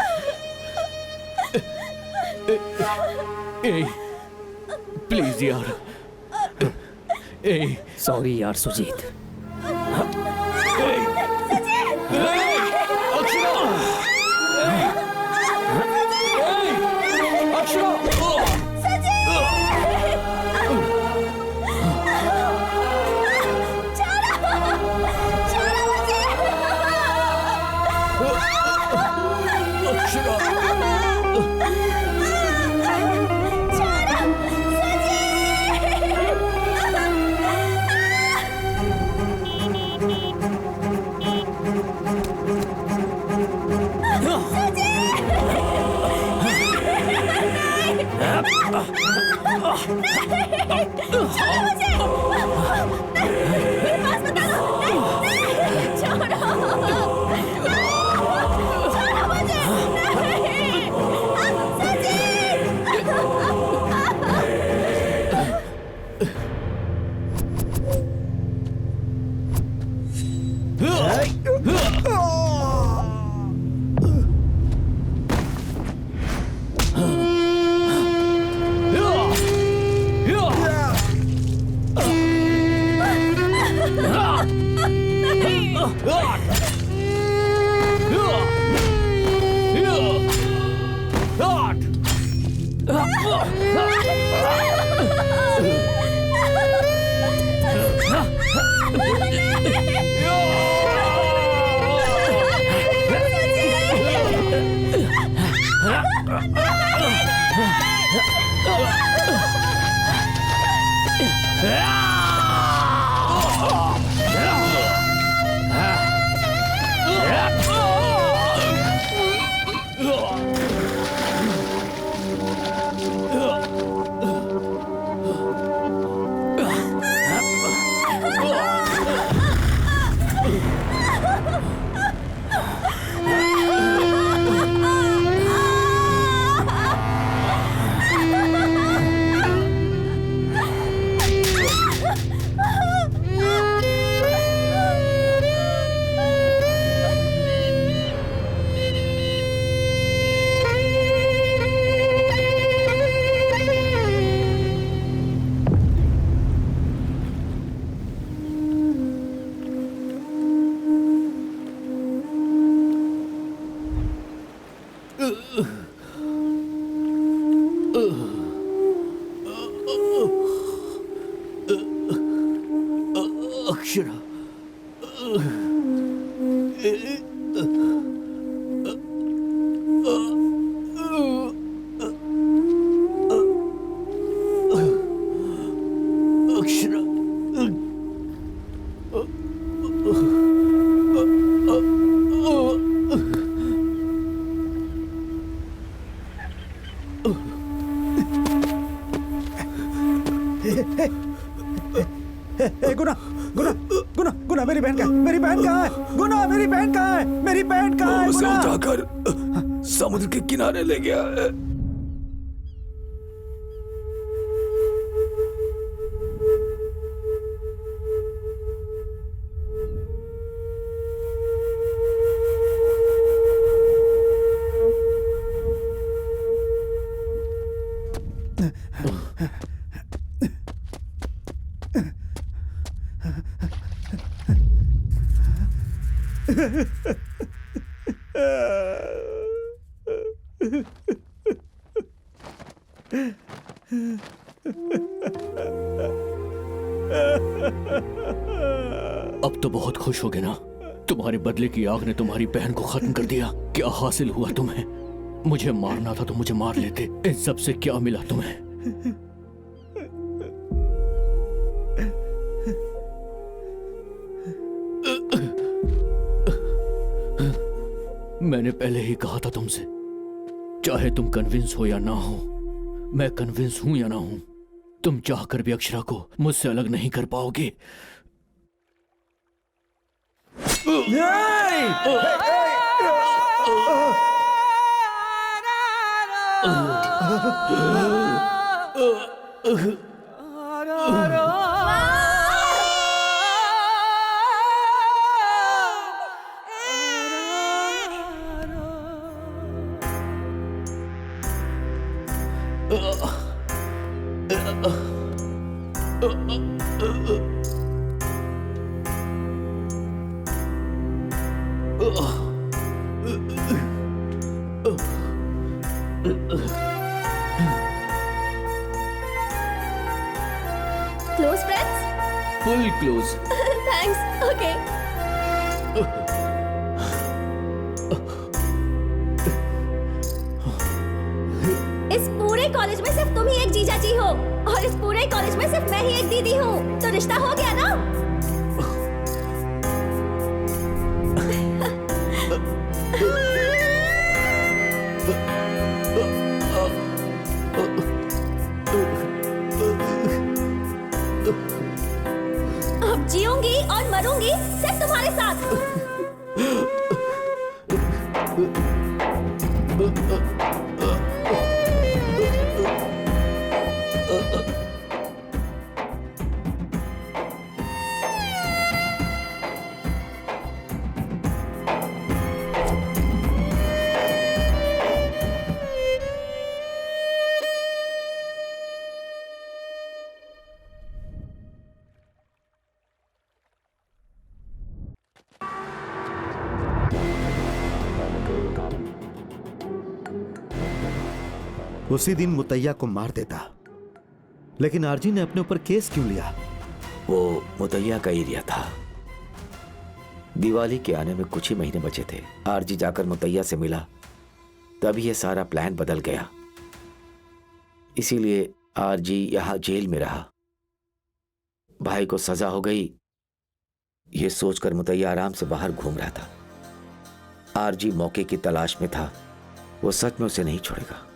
ए, प्लीज यार। ए, सॉरी यार सुजीत। अक्षरा, अक्षरा, गुना गुना गुना गुना मेरी बहन कहाँ है? गुना मेरी बहन कहाँ है? मेरी बहन कहाँ है? उसे गुना! उठाकर समुद्र के किनारे ले गया है। अब तो बहुत खुश होगे ना? तुम्हारे बदले की आग ने तुम्हारी बहन को खत्म कर दिया। क्या हासिल हुआ तुम्हें? मुझे मारना था तो मुझे मार लेते। इन सब से क्या मिला तुम्हें? मैंने पहले ही कहा था तुमसे, चाहे तुम कन्विंस हो या ना हो, मैं कन्विंस हूं या ना हूं, तुम चाहकर भी अक्षरा को मुझसे अलग नहीं कर पाओगे। Close friends? Full close. Thanks. Okay. इस पूरे कॉलेज में सिर्फ तुम ही एक जीजा जी हो और इस पूरे कॉलेज में सिर्फ मैं ही एक दीदी हूँ, तो रिश्ता हो गया ना? अब जीऊंगी और मरूंगी सिर्फ तुम्हारे साथ। उसी दिन मुतैया को मार देता, लेकिन आरजी ने अपने ऊपर केस क्यों लिया? वो मुतैया का एरिया था। दिवाली के आने में कुछ ही महीने बचे थे। आरजी जाकर मुतैया से मिला, तभी ये सारा प्लान बदल गया। इसीलिए आरजी यहां जेल में रहा। भाई को सजा हो गई, ये सोचकर मुतैया आराम से बाहर घूम रहा था। आरजी मौके की तलाश में था, वो सच में उसे नहीं छोड़ेगा।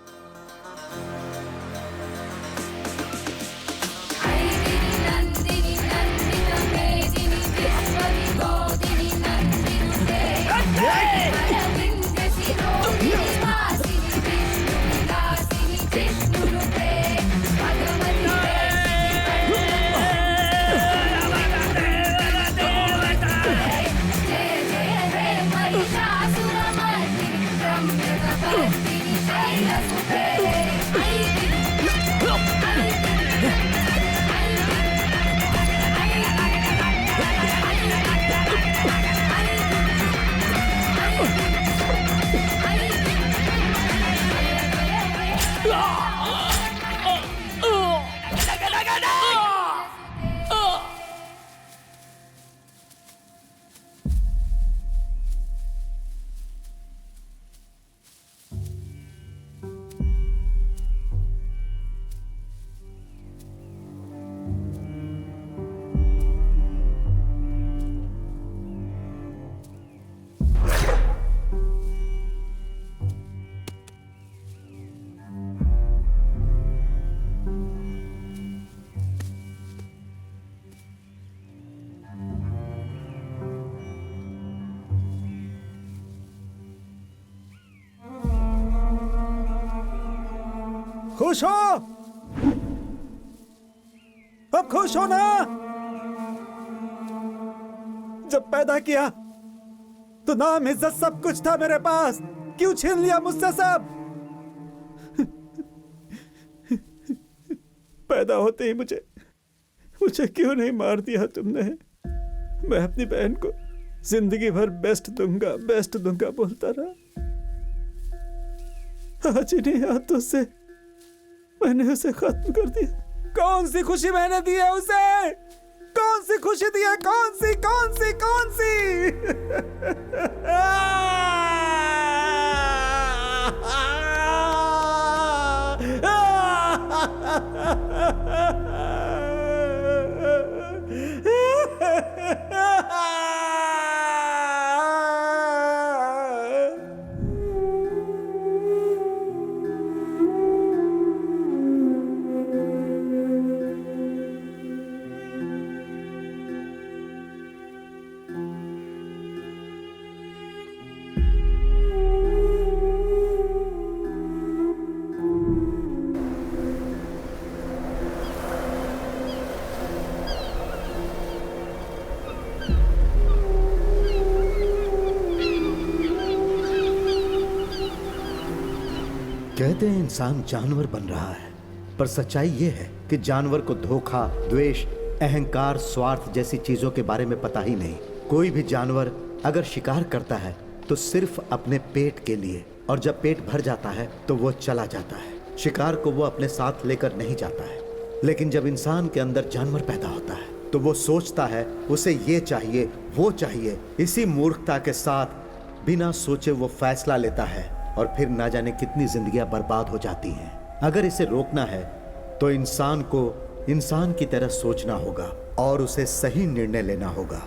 खुश हो? अब खुश हो ना? जब पैदा किया तो नाम इज्जत सब कुछ था मेरे पास, क्यों छीन लिया मुझसे सब? पैदा होते ही मुझे क्यों नहीं मार दिया तुमने? मैं अपनी बहन को जिंदगी भर बेस्ट दूंगा बोलता रहा। आज इन्हीं हाथों से मैंने उसे खत्म कर दिया। कौन सी खुशी मैंने दी है उसे? कौन सी खुशी दी है? कौन सी? कहते हैं इंसान जानवर बन रहा है, पर सच्चाई यह है कि जानवर को धोखा, द्वेष, अहंकार, स्वार्थ जैसी चीजों के बारे में पता ही नहीं। कोई भी जानवर अगर शिकार करता है तो सिर्फ अपने पेट के लिए, और जब पेट भर जाता है तो वो चला जाता है। शिकार को वो अपने साथ लेकर नहीं जाता है। लेकिन जब इंसान के अंदर जानवर पैदा होता है तो वो सोचता है उसे ये चाहिए, वो चाहिए। इसी मूर्खता के साथ बिना सोचे वो फैसला लेता है और फिर ना जाने कितनी जिंदगियां बर्बाद हो जाती हैं। अगर इसे रोकना है तो इंसान को इंसान की तरह सोचना होगा और उसे सही निर्णय लेना होगा।